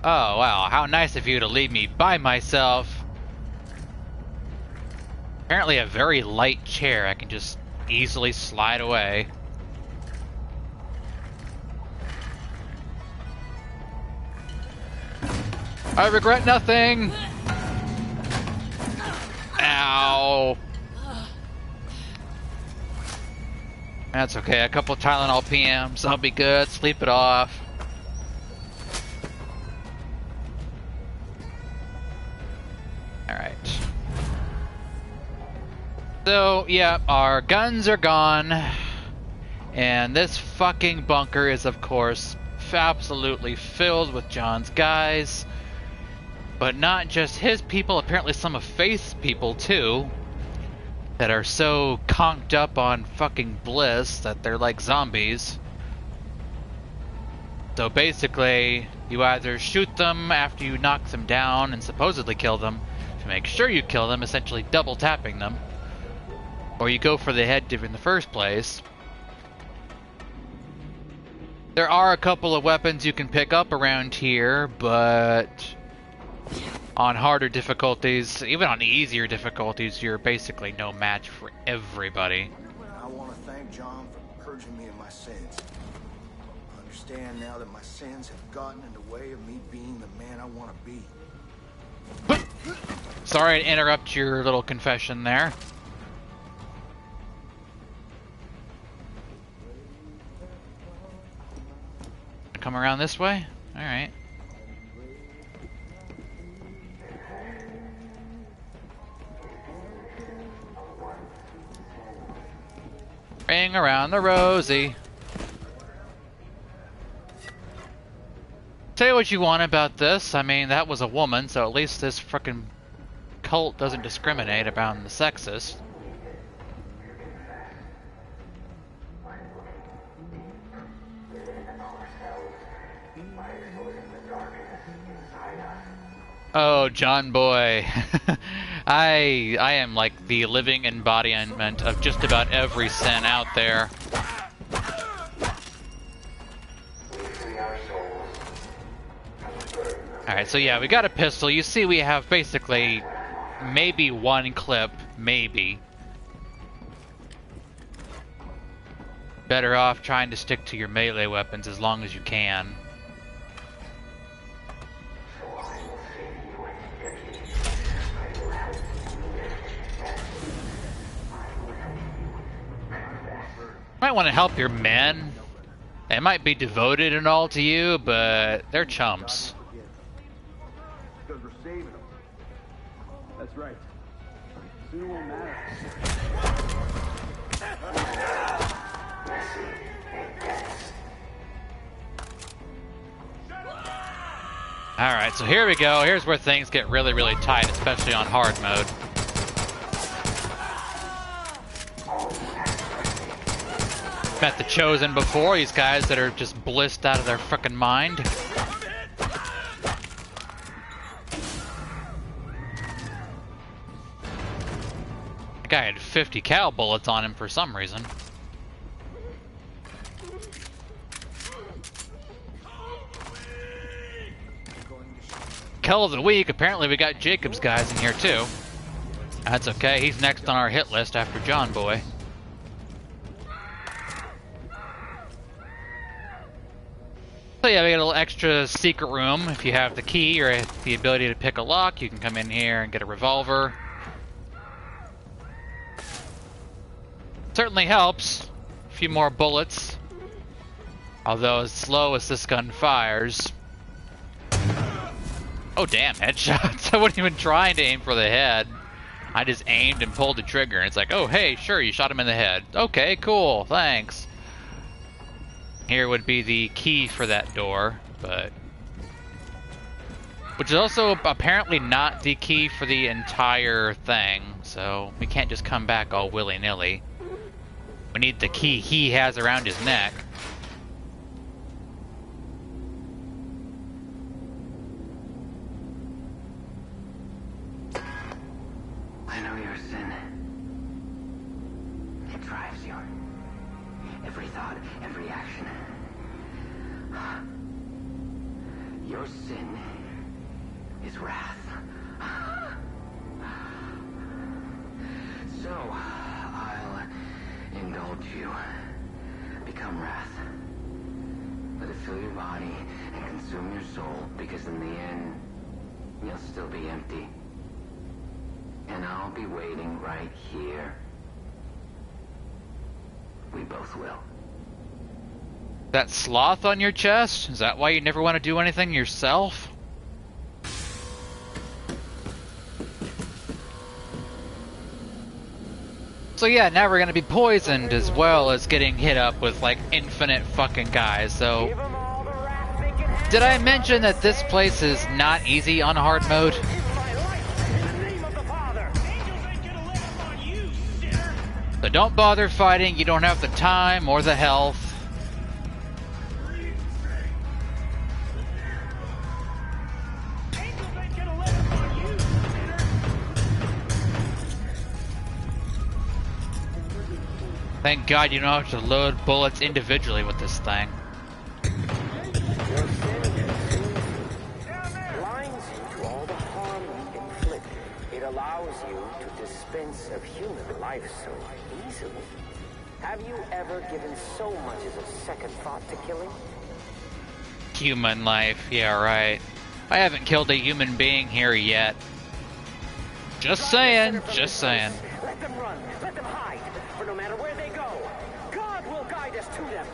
Speaker 1: Oh, wow. How nice of you to leave me by myself. Apparently a very light chair I can just easily slide away. I regret nothing! Ow! That's okay, a couple Tylenol PMs, I'll be good, sleep it off. Alright. So, yeah, our guns are gone. And this fucking bunker is, of course, absolutely filled with John's guys. But not just his people, apparently some of Faith's people, too. That are so conked up on fucking bliss that they're like zombies. So basically, you either shoot them after you knock them down and supposedly kill them, to make sure you kill them, essentially double tapping them. Or you go for the head in the first place. There are a couple of weapons you can pick up around here, but on harder difficulties, even on easier difficulties, you're basically no match for everybody.
Speaker 2: I want to thank John for purging me of my sins. I understand now that my sins have gotten in the way of me being the man I want to be.
Speaker 1: Sorry to interrupt your little confession there. Come around this way? Alright. Ring around the rosy. Say what you want about this. I mean, that was a woman, so at least this frickin' cult doesn't discriminate about the sexist. Oh, John Boy. I am like the living embodiment of just about every sin out there. Alright, so yeah, we got a pistol. You see we have basically maybe one clip, maybe. Better off trying to stick to your melee weapons as long as you can. Might want to help your men. They might be devoted and all to you, but they're chumps.
Speaker 8: Because we're saving them. That's right. Soon it won't matter.
Speaker 1: Alright, so here we go. Here's where things get really, really tight, especially on hard mode. Met the Chosen before, these guys that are just blissed out of their frickin' mind. The guy had 50 cal bullets on him for some reason. Kill of the week, apparently we got Jacob's guys in here too. That's okay, he's next on our hit list after John Boy. So yeah, we got a little extra secret room. If you have the key or the ability to pick a lock, you can come in here and get a revolver. Certainly helps. A few more bullets. Although as slow as this gun fires. Oh damn, headshots. I wasn't even trying to aim for the head. I just aimed and pulled the trigger and it's like, oh hey, sure, you shot him in the head. Okay, cool, thanks. Here would be the key for that door, but... which is also apparently not the key for the entire thing, so we can't just come back all willy-nilly. We need the key he has around his neck.
Speaker 12: I know your sin. It drives you. Every thought, every action. Your sin is wrath. So, I'll indulge you. Become wrath. Let it fill your body and consume your soul, because in the end, you'll still be empty. And I'll be waiting right here. We both will.
Speaker 1: That sloth on your chest? Is that why you never want to do anything yourself? So yeah, now we're gonna be poisoned as well as getting hit up with like infinite fucking guys, so... Did I mention that this place is not easy on hard mode? So don't bother fighting, you don't have the time or the health. Thank God you don't have to load bullets individually with this thing.
Speaker 13: expense of human life so easily. Have you ever given so much as a second thought to killing?
Speaker 1: Human life, yeah, right. I haven't killed a human being here yet. Just saying, just saying.
Speaker 13: Let them run, let them hide, for no matter where they go, God will guide us to them.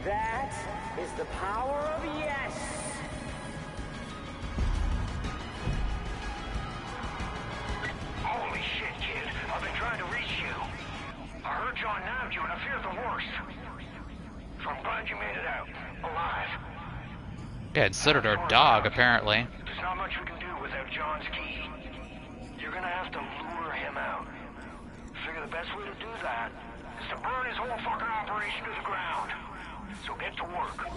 Speaker 13: That is the power of yes.
Speaker 2: Holy shit, kid. I've been trying to reach you. I heard John nabbed you and I fear the worst. So I'm glad you made it out, alive.
Speaker 1: Yeah, considered our dog, apparently.
Speaker 2: There's not much we can do without John's key. You're gonna have to lure him out. Figure the best way to do that is to burn his whole fucking operation to the ground. So get to work.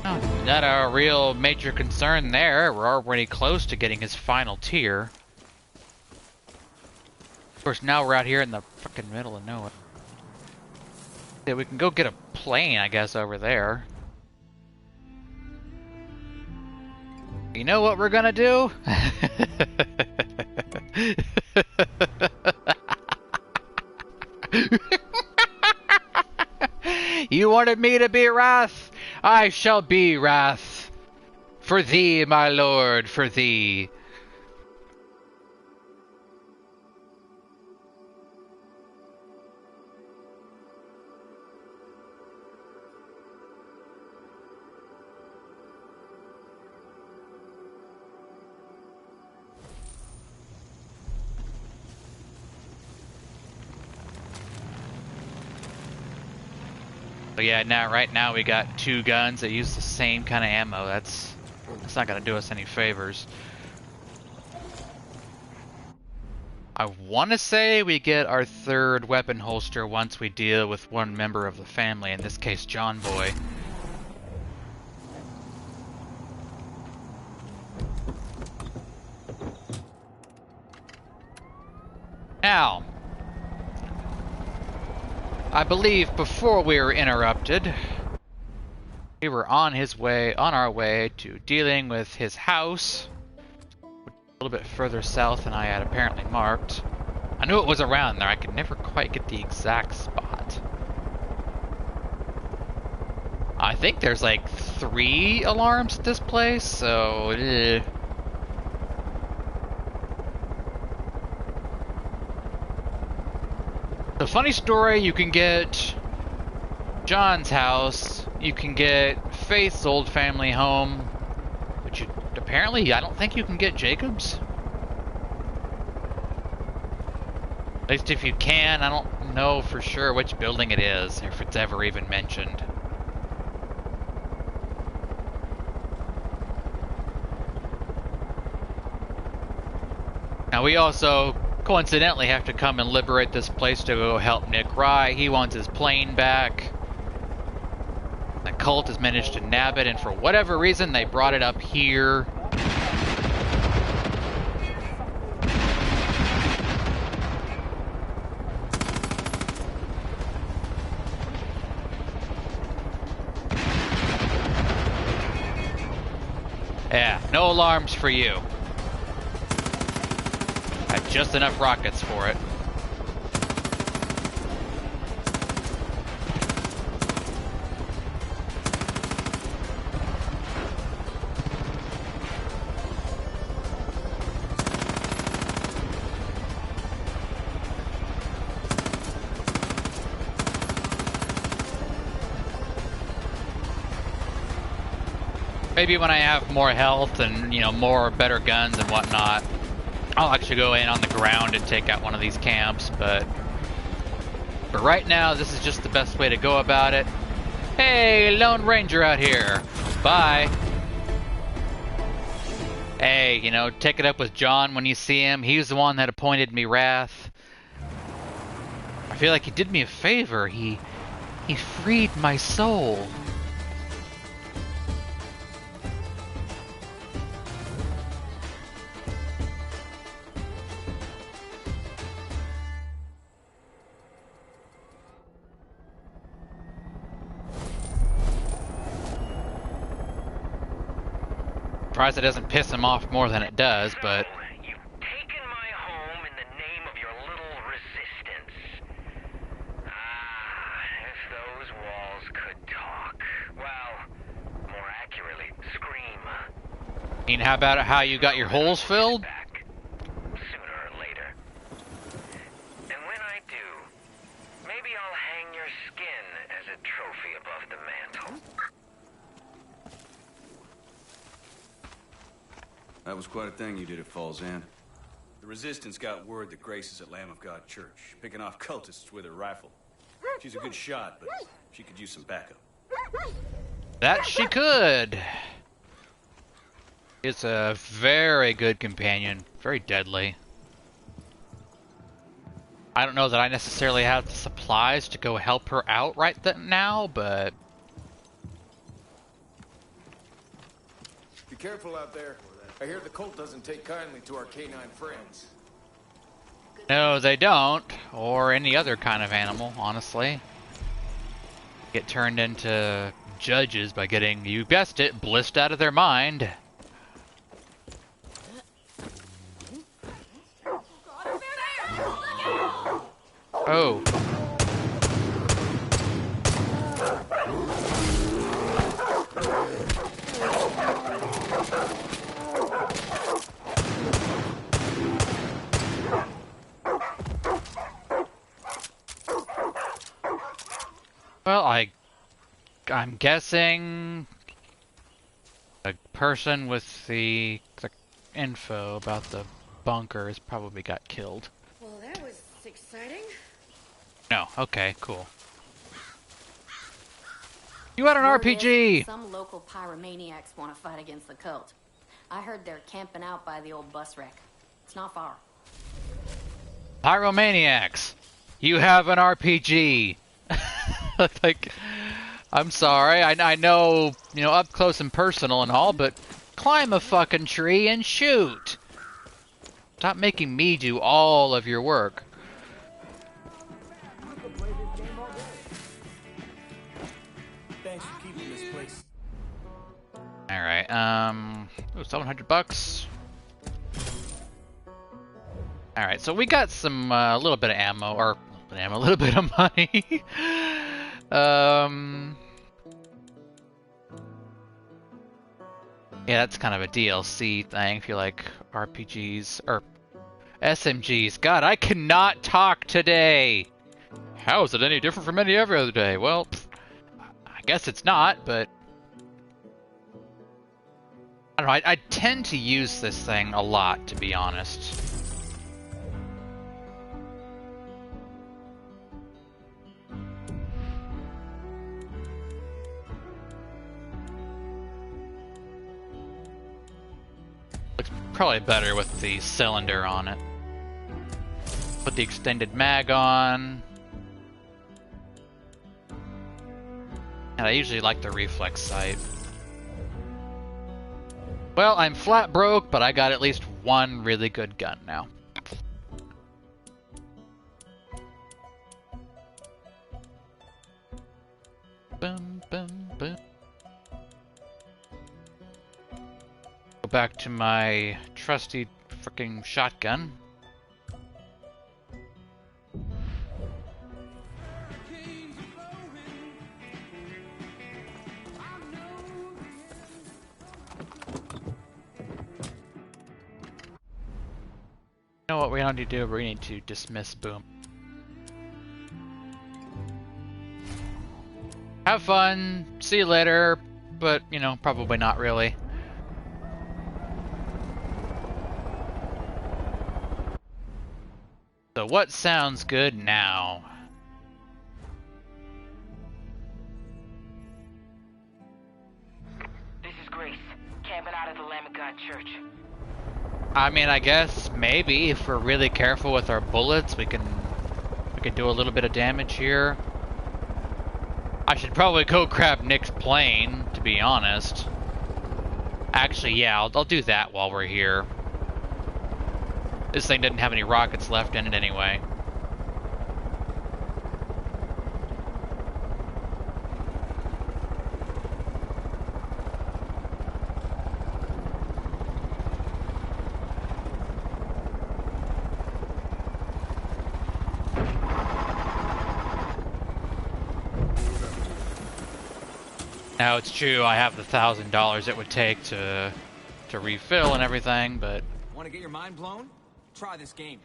Speaker 1: Oh, not a real major concern there. We're already close to getting his final tier. Of course, now we're out here in the fucking middle of nowhere. Yeah, we can go get a plane, I guess, over there. You know what we're gonna do? You wanted me to be Wrath? I shall be Wrath. For thee, my lord, for thee. But yeah, right now we got two guns that use the same kind of ammo. That's not gonna do us any favors. I want to say we get our third weapon holster once we deal with one member of the family, in this case John Boy. Now, I believe before we were interrupted, we were on our way to dealing with his house, a little bit further south than I had apparently marked. I knew it was around there, I could never quite get the exact spot. I think there's like 3 alarms at this place, so The funny story, you can get John's house, you can get Faith's old family home, but apparently I don't think you can get Jacob's. At least if you can, I don't know for sure which building it is, if it's ever even mentioned. Now we also coincidentally have to come and liberate this place to go help Nick Rye. He wants his plane back. The cult has managed to nab it, and for whatever reason they brought it up here. Yeah, no alarms for you. Had just enough rockets for it. Maybe when I have more health and, more better guns and whatnot, I'll actually go in on the ground and take out one of these camps, but right now, this is just the best way to go about it. Hey, Lone Ranger out here. Bye. Hey, take it up with John when you see him. He's the one that appointed me Wrath. I feel like he did me a favor. He freed my soul. surprised it doesn't piss him off more than it does, but...
Speaker 2: You've taken my home in the name of your little resistance. Ah, if those walls could talk. Well, more accurately, scream.
Speaker 1: I mean, how about how you got your holes filled?
Speaker 2: Sooner or later. And when I do, maybe I'll hang your skin as a trophy above the mantle.
Speaker 8: That was quite a thing you did at Falls End. The Resistance got word that Grace is at Lamb of God Church, picking off cultists with her rifle. She's a good shot, but she could use some backup.
Speaker 1: That she could. It's a very good companion. Very deadly. I don't know that I necessarily have the supplies to go help her out right now, but...
Speaker 14: Be careful out there. I hear the cult doesn't take kindly to our canine friends.
Speaker 1: No, they don't. Or any other kind of animal, honestly. Get turned into judges by getting, you guessed it, blissed out of their mind. Oh. Well, I'm guessing a person with the info about the bunkers probably got killed.
Speaker 15: Well, that was exciting.
Speaker 1: No, okay, cool. You had an
Speaker 15: Word
Speaker 1: RPG!
Speaker 15: is, some local pyromaniacs want to fight against the cult. I heard they're camping out by the old bus wreck. It's not far.
Speaker 1: Pyromaniacs! You have an RPG! Like, I'm sorry, I know, you know, up close and personal and all, but climb a fucking tree and shoot! Stop making me do all of your work.
Speaker 9: Thanks for keeping this place.
Speaker 1: Alright, ooh, $700. Alright, so we got some, little bit of ammo, or, a little bit of money. Yeah, that's kind of a DLC thing if you like RPGs, or SMGs. God, I cannot talk today! How is it any different from any other day? Well, I guess it's not, but... I don't know, I tend to use this thing a lot, to be honest. Looks probably better with the cylinder on it. Put the extended mag on. And I usually like the reflex sight. Well, I'm flat broke, but I got at least one really good gun now. Boom, boom, boom. Go back to my trusty freaking shotgun. You know what we don't need to do? We need to dismiss Boom. Have fun, see you later, but, you know, probably not really. So what sounds good now?
Speaker 6: This is Grace, camping out at the Lamb of God Church.
Speaker 1: I mean, I guess maybe if we're really careful with our bullets, we can do a little bit of damage here. I should probably go grab Nick's plane, to be honest. Actually, yeah, I'll do that while we're here. This thing didn't have any rockets left in it anyway. Now it's true I have the $1,000 it would take to refill and everything, but
Speaker 16: Want to get your mind blown? Try this game.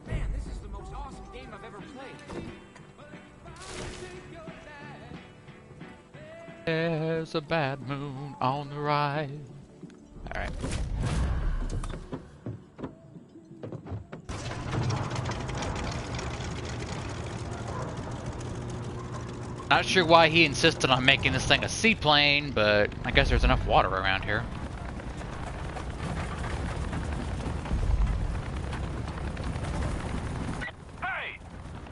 Speaker 16: Man, this is the most awesome game I've ever played.
Speaker 1: there's a bad moon on the rise. Alright. Not sure why he insisted on making this thing a seaplane, but I guess there's enough water around here.
Speaker 2: Hey!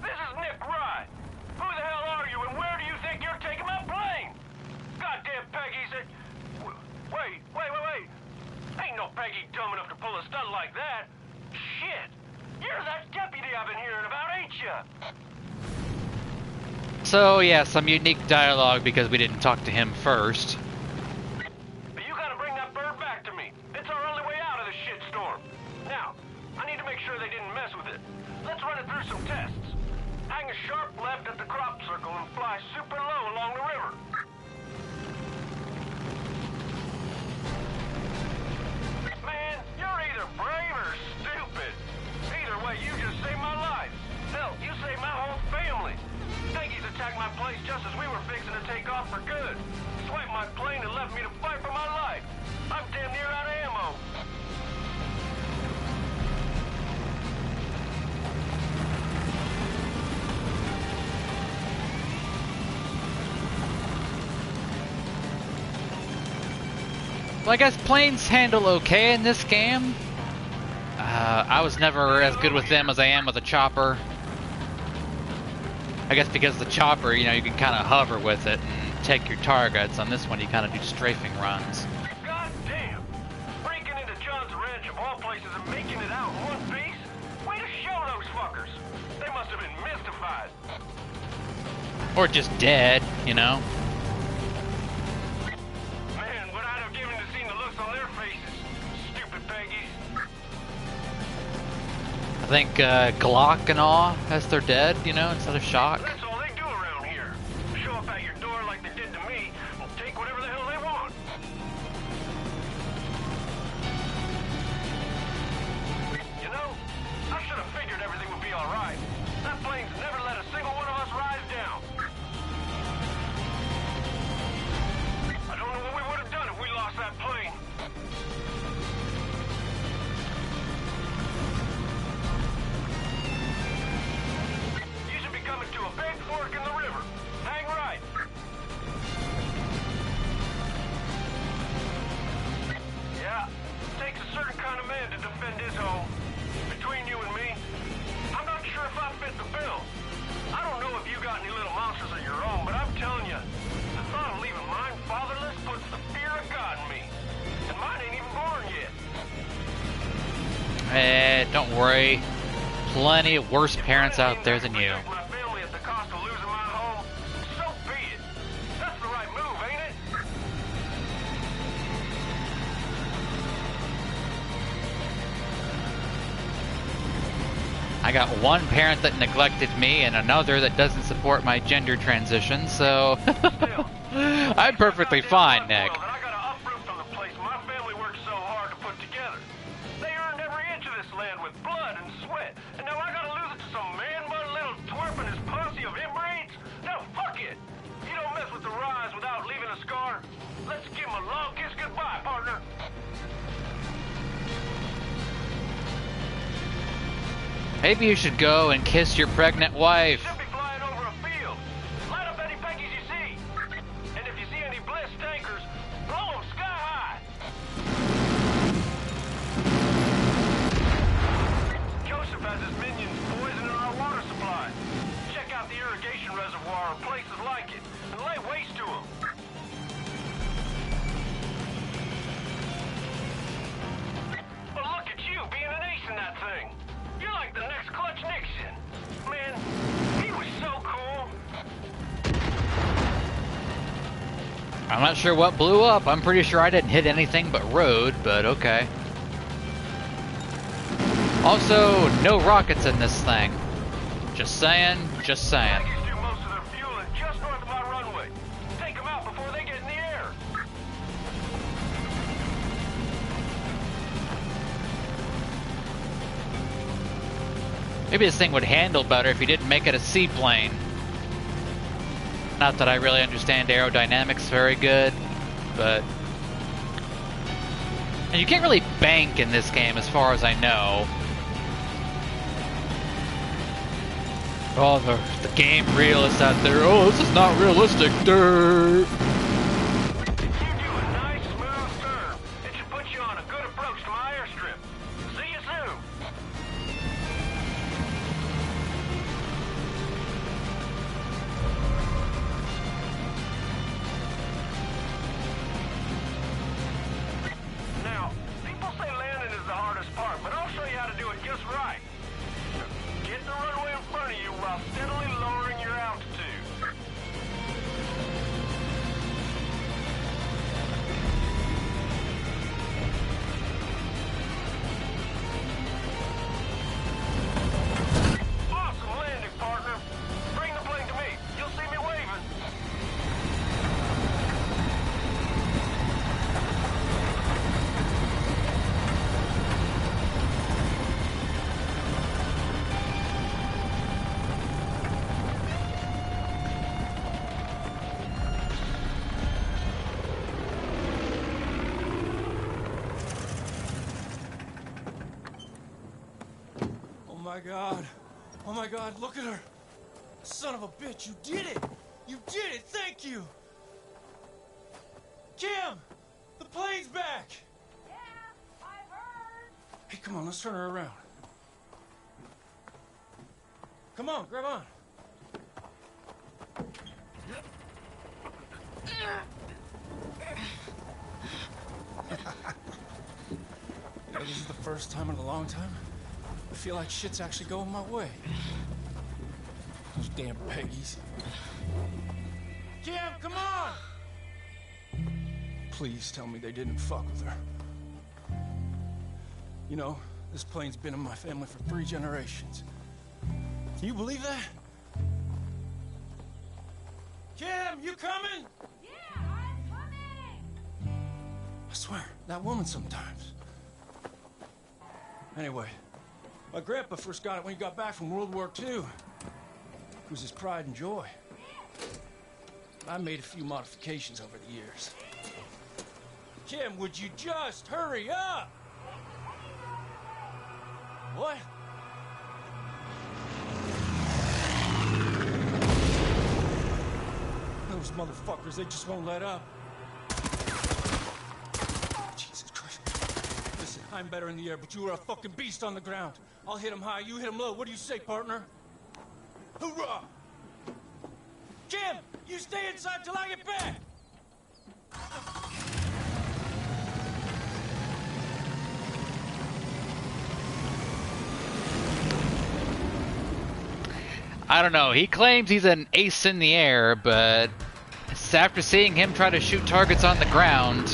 Speaker 2: This is Nick Rye. Who the hell are you and where do you think you're taking my plane? Goddamn Peggy's at... Wait. Ain't no Peggy dumb enough to pull a stunt like that. Shit! You're that deputy I've been hearing about, ain't you?
Speaker 1: So yeah, some unique dialogue because we didn't talk to him first.
Speaker 2: You gotta bring that bird back to me. It's our only way out of this shitstorm. Now, I need to make sure they didn't mess with it. Let's run it through some tests. Hang a sharp left at the crop circle and fly super low along the river. Man, you're either brave or stupid. Either way, you just saved my life. Hell, you saved my whole family. Peggy's attacked my place just as we were fixing to take off for good. Swiped my plane and left me to fight for my life. I'm damn near out of ammo.
Speaker 1: Well, I guess planes handle okay in this game. I was never as good with them as I am with a chopper. I guess because the chopper, you know, you can kind of hover with it and take your targets. On this one, you kind of do strafing runs.
Speaker 2: God damn! Breaking into John's ranch of all places and making it out in one piece? Way to show those fuckers! They must have been mystified.
Speaker 1: Or just dead, you know?
Speaker 2: Man, what I'd have given to see the looks on their faces. Stupid Peggies.
Speaker 1: I think Glock and all as they're dead, you know, instead of shock.
Speaker 2: That's all they do around here. Show up at your door like they did to me and take whatever the hell they want. You know, I should have figured everything would be alright. That plane's never let a single one of us rise down. I don't know what we would have done if we lost that plane. You should be coming to a big fork in the river. Hang right. Yeah, takes a certain kind of man to defend his home. Between you and me, I'm not sure if I fit the bill. I don't know if you got any little monsters of your own, but I'm telling you, the thought of leaving mine fatherless puts the fear of God in me. And mine ain't even born yet.
Speaker 1: Don't worry. Plenty of worse parents out there than you.
Speaker 2: My family at the cost of losing my home, so be it. That's the right move, ain't it?
Speaker 1: I got one parent that neglected me and another that doesn't support my gender transition, so I'm perfectly fine, Nick.
Speaker 2: I gotta uproot from the place my family worked so hard to put together. They earned every inch of this land with blood and sweat, and now I gotta lose it to some man-mud little twerp and his posse of inbreeds? No, fuck it. You don't mess with the rise without leaving a scar. Let's give him a long kiss goodbye, partner.
Speaker 1: Maybe you should go and kiss your pregnant wife.
Speaker 2: Should be flying over a field. Light up any Peggies you see. And if you see any bliss tankers, blow them sky high. Joseph has his minions poisoning our water supply. Check out the irrigation reservoir or places like it, and lay waste to them. But look at you being an ace in that thing. You're like the next Clutch Nixon. Man, he was so cool.
Speaker 1: I'm not sure what blew up. I'm pretty sure I didn't hit anything but road, but okay. Also, no rockets in this thing. Just saying, just saying.
Speaker 2: Peggies do most of their fueling just north of my runway. Take
Speaker 1: Maybe this thing would handle better if you didn't make it a seaplane. Not that I really understand aerodynamics very good, but... And you can't really bank in this game as far as I know. Oh, the game realists out there. Oh, this is not realistic. Dirt.
Speaker 17: Oh my god, look at her! Son of a bitch, you did it! You did it, thank you! Kim! The plane's back!
Speaker 6: Yeah, I heard!
Speaker 17: Hey, come on, let's turn her around. Come on, grab on. This is the first time in a long time I feel like shit's actually going my way. Those damn Peggies. Kim, come on! Please tell me they didn't fuck with her. You know, this plane's been in my family for 3 generations. Can you believe that? Kim, you coming?
Speaker 6: Yeah, I'm coming!
Speaker 17: I swear, that woman sometimes. Anyway, my grandpa first got it when he got back from World War II. It was his pride and joy. I made a few modifications over the years. Kim, would you just hurry up? What? Those motherfuckers, they just won't let up. Jesus Christ. Listen, I'm better in the air, but you are a fucking beast on the ground. I'll hit him high, you hit him low. What do you say, partner? Hoorah! Kim, you stay inside till I get back!
Speaker 1: I don't know, he claims he's an ace in the air, but after seeing him try to shoot targets on the ground...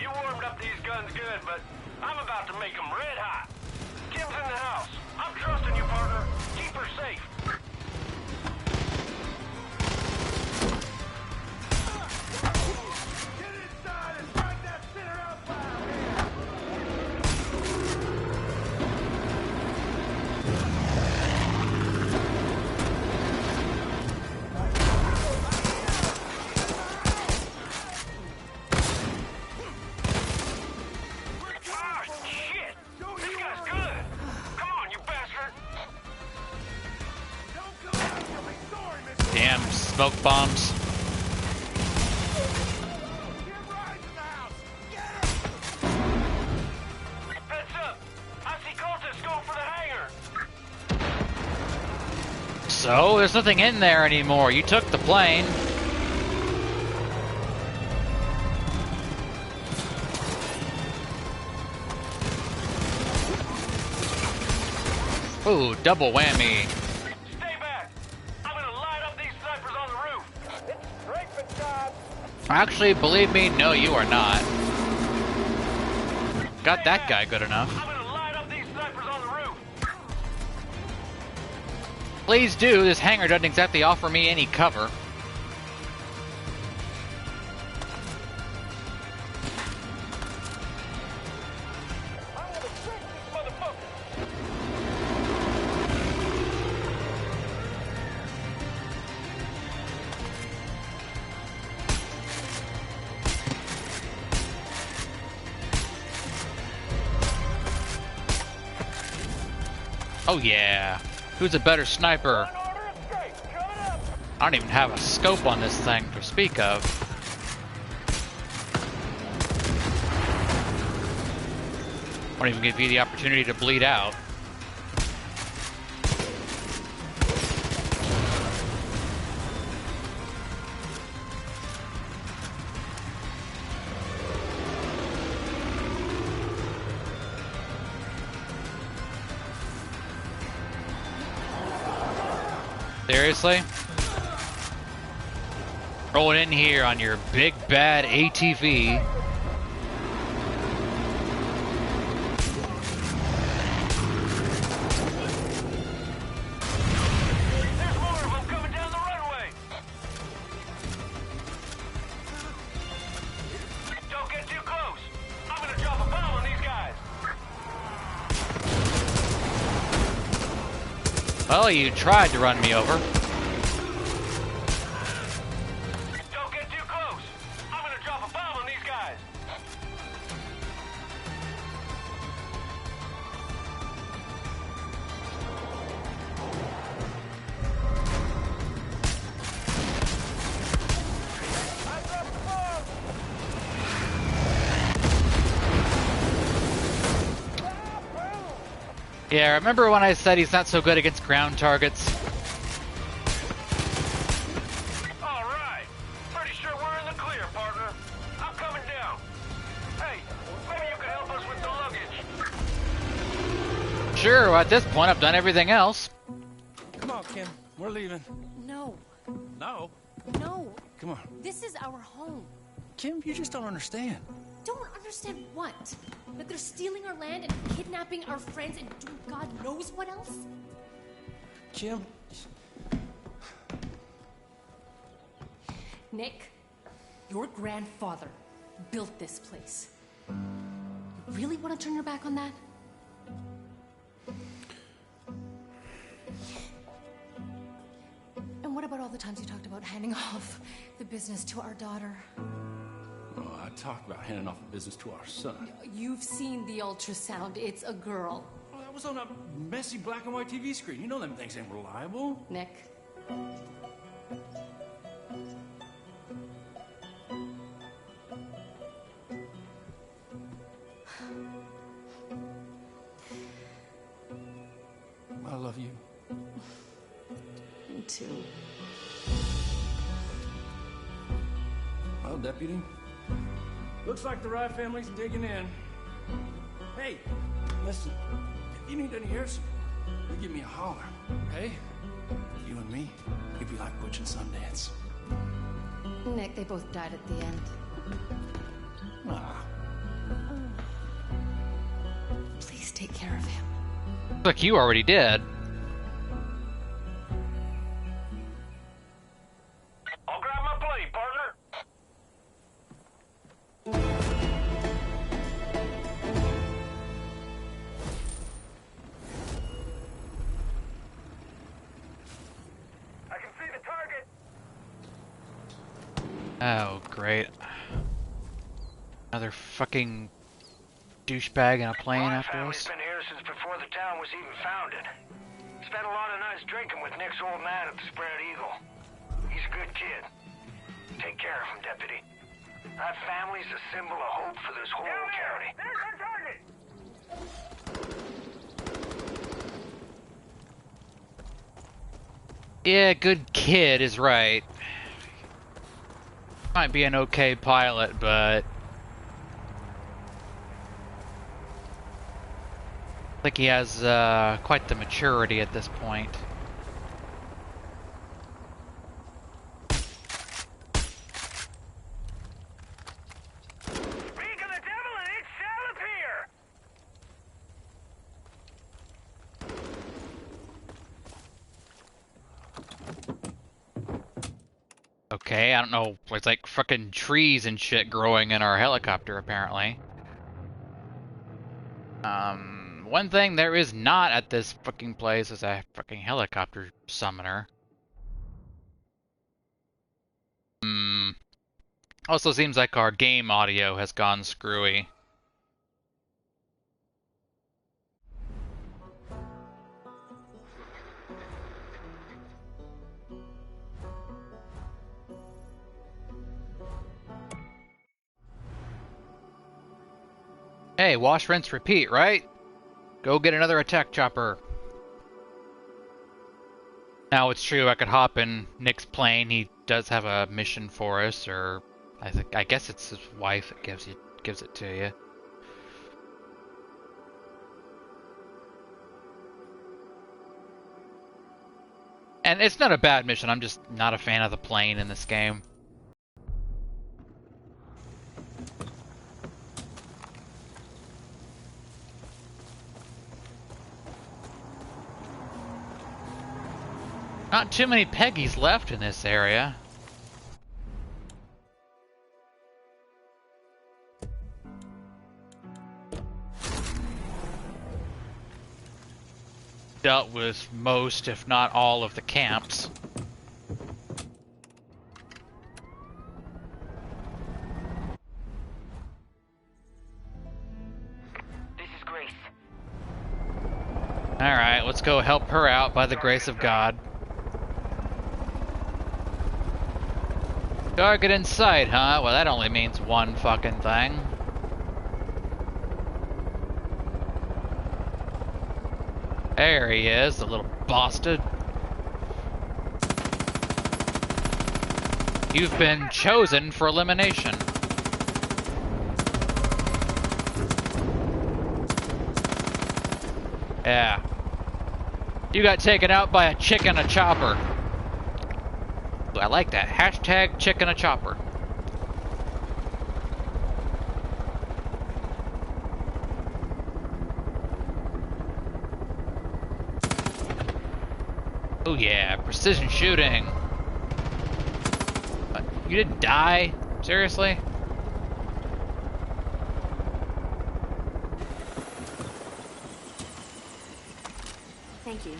Speaker 2: You warmed up these guns good, but I'm about to make them red hot. Kim's in the house. I'm trusting you, partner. Keep her safe. Get inside and strike that center outbound.
Speaker 1: Damn smoke bombs.
Speaker 2: Heads up! I see cultists going for the hangar.
Speaker 1: So, there's nothing in there anymore. You took the plane. Ooh, double whammy.
Speaker 2: Stay back. I'm gonna light up these snipers on the roof. It's strafing time.
Speaker 1: Actually, believe me, no, you are not. Got that guy good enough.
Speaker 2: I'm gonna light up these snipers on the roof.
Speaker 1: Please do. This hangar doesn't exactly offer me any cover.
Speaker 2: I'm gonna trick these motherfuckers.
Speaker 1: Oh yeah. Who's a better sniper? I don't even have a scope on this thing to speak of. Won't even give you the opportunity to bleed out. Seriously? Rolling in here on your big bad ATV.
Speaker 2: There's more of them coming down the runway. Don't get too close. I'm gonna drop a bomb on these guys.
Speaker 1: Well, you tried to run me over.
Speaker 2: Don't get too close. I'm gonna drop a bomb on these guys.
Speaker 1: Yeah, remember when I said he's not so good against ground targets?
Speaker 2: All right. Pretty sure we're in the clear, partner. I'm coming down. Hey, maybe you can help us with the luggage.
Speaker 1: Sure, at this point I've done everything else.
Speaker 17: Come on, Kim. We're leaving.
Speaker 11: No.
Speaker 17: No.
Speaker 11: No.
Speaker 17: Come on.
Speaker 11: This is our home.
Speaker 17: Kim, you just don't understand.
Speaker 11: Don't understand what? That they're stealing our land and kidnapping our friends and doing God knows what else?
Speaker 17: Kim.
Speaker 11: Nick, your grandfather built this place. You really want to turn your back on that? And what about all the times you talked about handing off the business to our daughter?
Speaker 17: Oh, I talked about handing off the business to our son.
Speaker 11: You've seen the ultrasound. It's a girl.
Speaker 17: Well, that was on a messy black and white TV screen. You know them things ain't reliable.
Speaker 11: Nick.
Speaker 17: I love you.
Speaker 11: Me too.
Speaker 17: Well, Deputy, looks like the Rye family's digging in. Hey, listen, if you need any air support, you give me a holler, okay? You and me, it'd be like Butch and Sundance.
Speaker 11: Nick, they both died at the end.
Speaker 17: Ah.
Speaker 11: Please take care of him.
Speaker 1: Look, you already did.
Speaker 2: I'll grab my plate, partner. I can see the target.
Speaker 1: Oh, great. Another fucking douchebag in a plane
Speaker 2: My
Speaker 1: after
Speaker 2: family's
Speaker 1: us.
Speaker 2: been here since before the town was even founded. Spent a lot of nights drinking with Nick's old man at the Spread Eagle. He's a good kid. Take care of him, Deputy. That family's a symbol of hope for this whole county. There's our target!
Speaker 1: Yeah, good kid is right. Might be an okay pilot, but I think he has quite the maturity at this point.
Speaker 2: Reek of the devil and it shall appear!
Speaker 1: Okay, I don't know. There's like frickin' trees and shit growing in our helicopter, apparently. One thing there is not at this fucking place is a fucking helicopter summoner. Also seems like our game audio has gone screwy. Hey, wash, rinse, repeat, right? Go get another attack chopper. Now it's true I could hop in Nick's plane. He does have a mission for us, or I guess it's his wife that gives it to you. And it's not a bad mission. I'm just not a fan of the plane in this game. Not too many Peggies left in this area. Dealt with most, if not all, of the camps.
Speaker 13: This is Grace.
Speaker 1: Alright, let's go help her out by the grace of God. Target in sight, huh? Well, that only means one fucking thing. There he is, the little bastard. You've been chosen for elimination. Yeah. You got taken out by a chick and a chopper. I like that. Hashtag chick and a chopper. Oh yeah, precision shooting. What? You didn't die? Seriously?
Speaker 15: Thank you.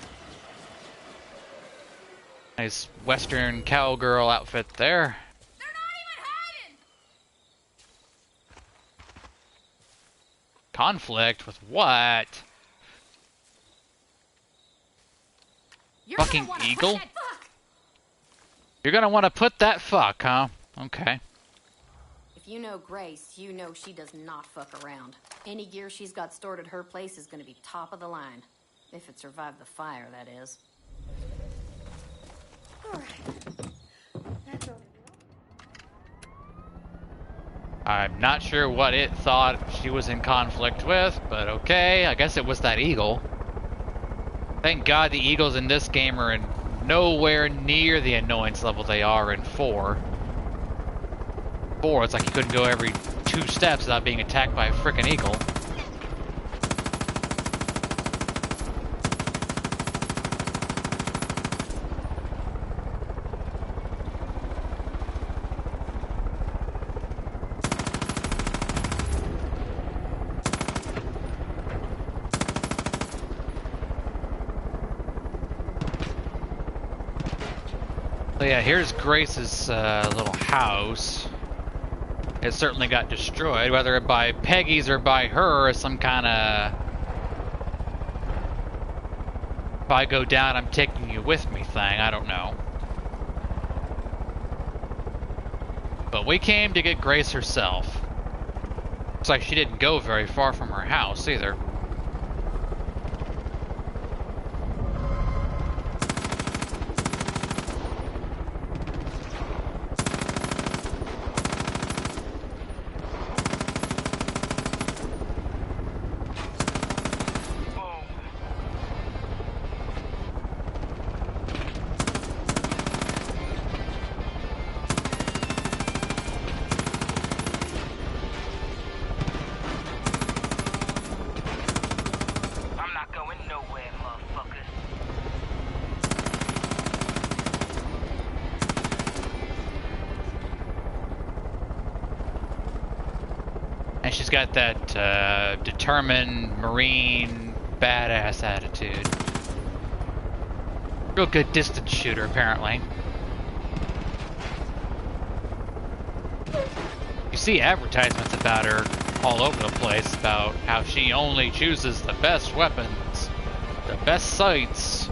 Speaker 1: Nice Western cowgirl outfit there.
Speaker 15: They're not even hiding!
Speaker 1: Conflict with what?
Speaker 15: You're
Speaker 1: Fucking eagle? You're gonna want to put that fuck, huh? Okay.
Speaker 15: If you know Grace, you know she does not fuck around. Any gear she's got stored at her place is gonna be top of the line. If it survived the fire, that is.
Speaker 1: I'm not sure what it thought she was in conflict with, but okay, I guess it was that eagle. Thank God the eagles in this game are in nowhere near the annoyance level they are in 4. 4, it's like you couldn't go every 2 steps without being attacked by a frickin' eagle. So yeah, here's Grace's little house. It certainly got destroyed, whether by Peggy's or by her, some kind of if I go down, I'm taking you with me thing, I don't know. But we came to get Grace herself. Looks like she didn't go very far from her house either. She's got that determined Marine badass attitude. Real good distance shooter, apparently. You see advertisements about her all over the place about how she only chooses the best weapons, the best sights.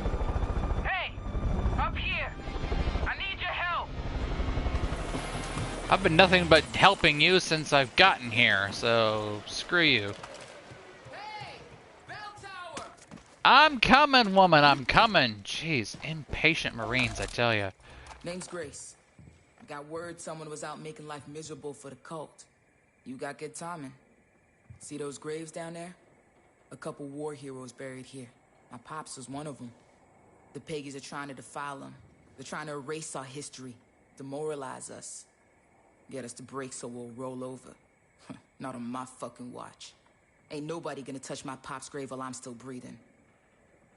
Speaker 16: Hey! Up here! I need your help!
Speaker 1: I've been nothing but helping you since I've gotten here, so screw you. I'm coming, woman, I'm coming. Jeez, impatient Marines, I tell you.
Speaker 18: Name's Grace. I got word someone was out making life miserable for the cult. You got good timing. See those graves down there? A couple war heroes buried here. My pops was one of them. The Peggies are trying to defile them. They're trying to erase our history, demoralize us. Get us to break so we'll roll over. Not on my fucking watch. Ain't nobody gonna touch my pop's grave while I'm still breathing.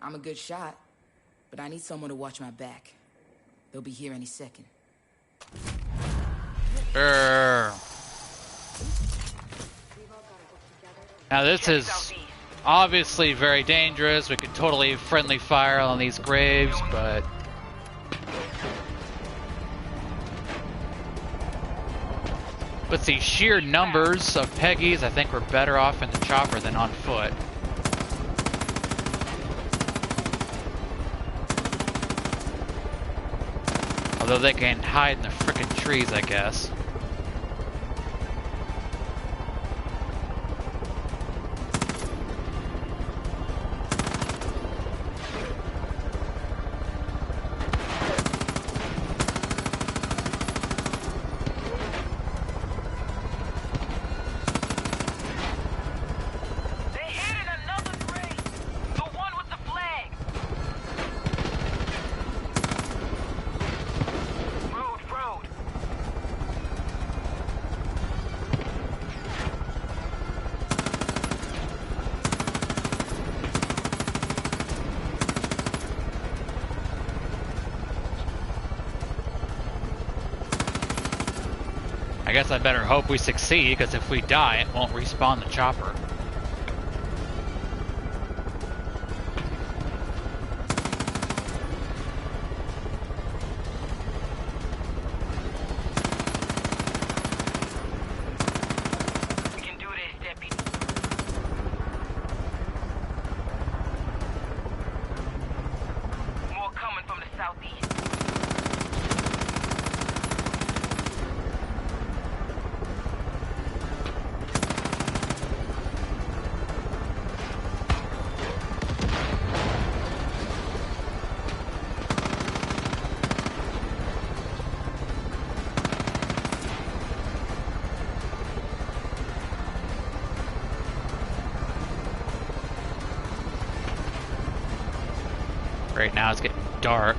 Speaker 18: I'm a good shot, but I need someone to watch my back. They'll be here any second.
Speaker 1: Now this is obviously very dangerous. We could totally friendly fire on these graves, but... with the sheer numbers of Peggies, I think we're better off in the chopper than on foot. Although they can hide in the frickin' trees, I guess. I guess I better hope we succeed, because if we die, it won't respawn the chopper.
Speaker 6: We can do this, Deputy. More coming from the southeast.
Speaker 1: Right now it's getting dark.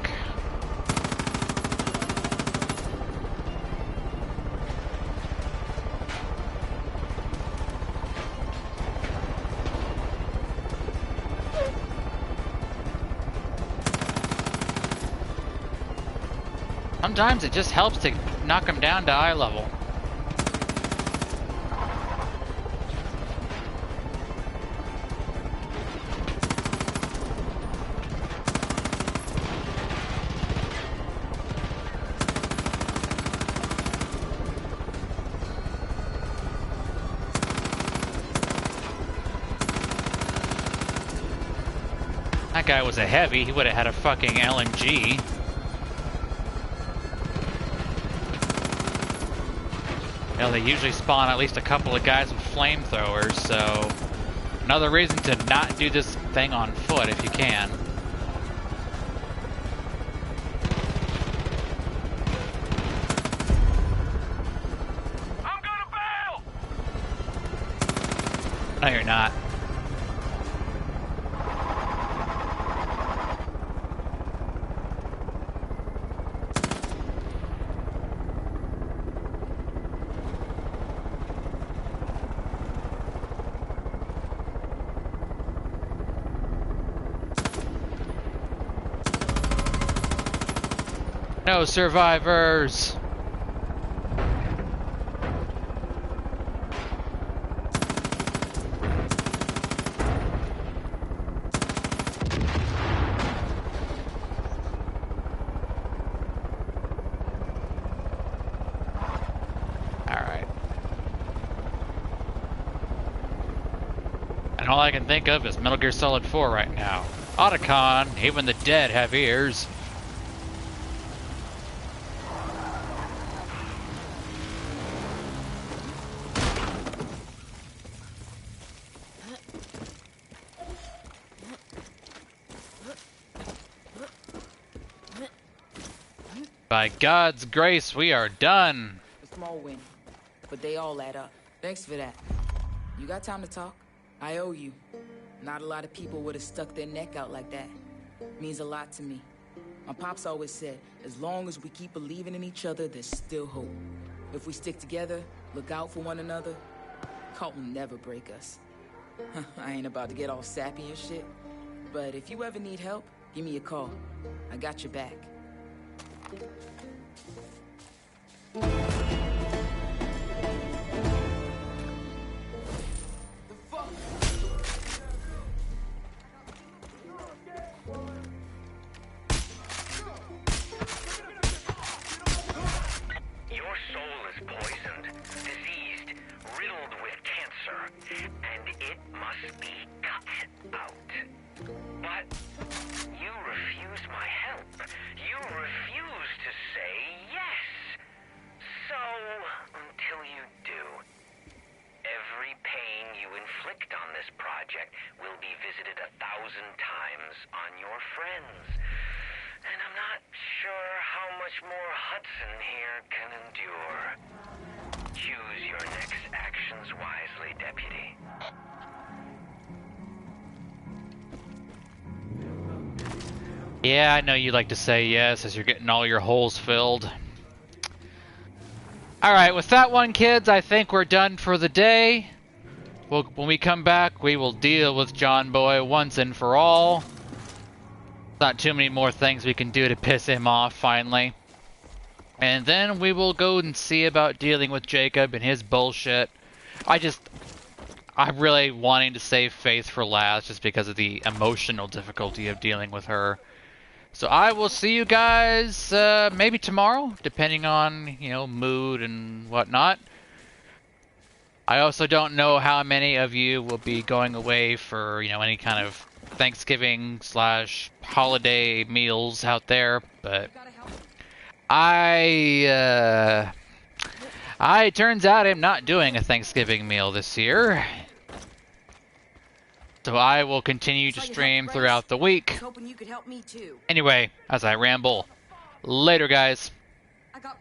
Speaker 1: Sometimes it just helps to knock them down to eye level. That guy was a heavy, he would have had a fucking LMG. You know, they usually spawn at least a couple of guys with flamethrowers, so... another reason to not do this thing on foot if you can.
Speaker 2: I'm gonna bail!
Speaker 1: No, you're not. No survivors! Alright. And all I can think of is Metal Gear Solid 4 right now. Otacon, even the dead have ears. By God's grace, we are done.
Speaker 18: A small win, but they all add up. Thanks for that. You got time to talk? I owe you. Not a lot of people would have stuck their neck out like that. Means a lot to me. My pops always said, as long as we keep believing in each other, there's still hope. If we stick together, look out for one another, cult will never break us. I ain't about to get all sappy and shit, but if you ever need help, give me a call. I got your back.
Speaker 2: Your soul is poisoned, diseased, riddled with cancer, and it must be cut out. But you refuse my help. You refuse to say yes. So, until you do, every pain you inflict on this project will be visited 1,000 times on your friends. And I'm not sure how much more Hudson here can endure. Choose your next actions wisely, Deputy.
Speaker 1: Yeah, I know you like to say yes as you're getting all your holes filled. Alright, with that one, kids, I think we're done for the day. When we come back, we will deal with John Boy once and for all. Not too many more things we can do to piss him off, finally. And then we will go and see about dealing with Jacob and his bullshit. I'm really wanting to save Faith for last just because of the emotional difficulty of dealing with her. So I will see you guys maybe tomorrow, depending on, mood and whatnot. I also don't know how many of you will be going away for, any kind of Thanksgiving / holiday meals out there, but it turns out I'm not doing a Thanksgiving meal this year. So I will continue to stream throughout the week.
Speaker 3: Hoping you could help me too.
Speaker 1: Anyway, as I ramble, later guys.
Speaker 3: I got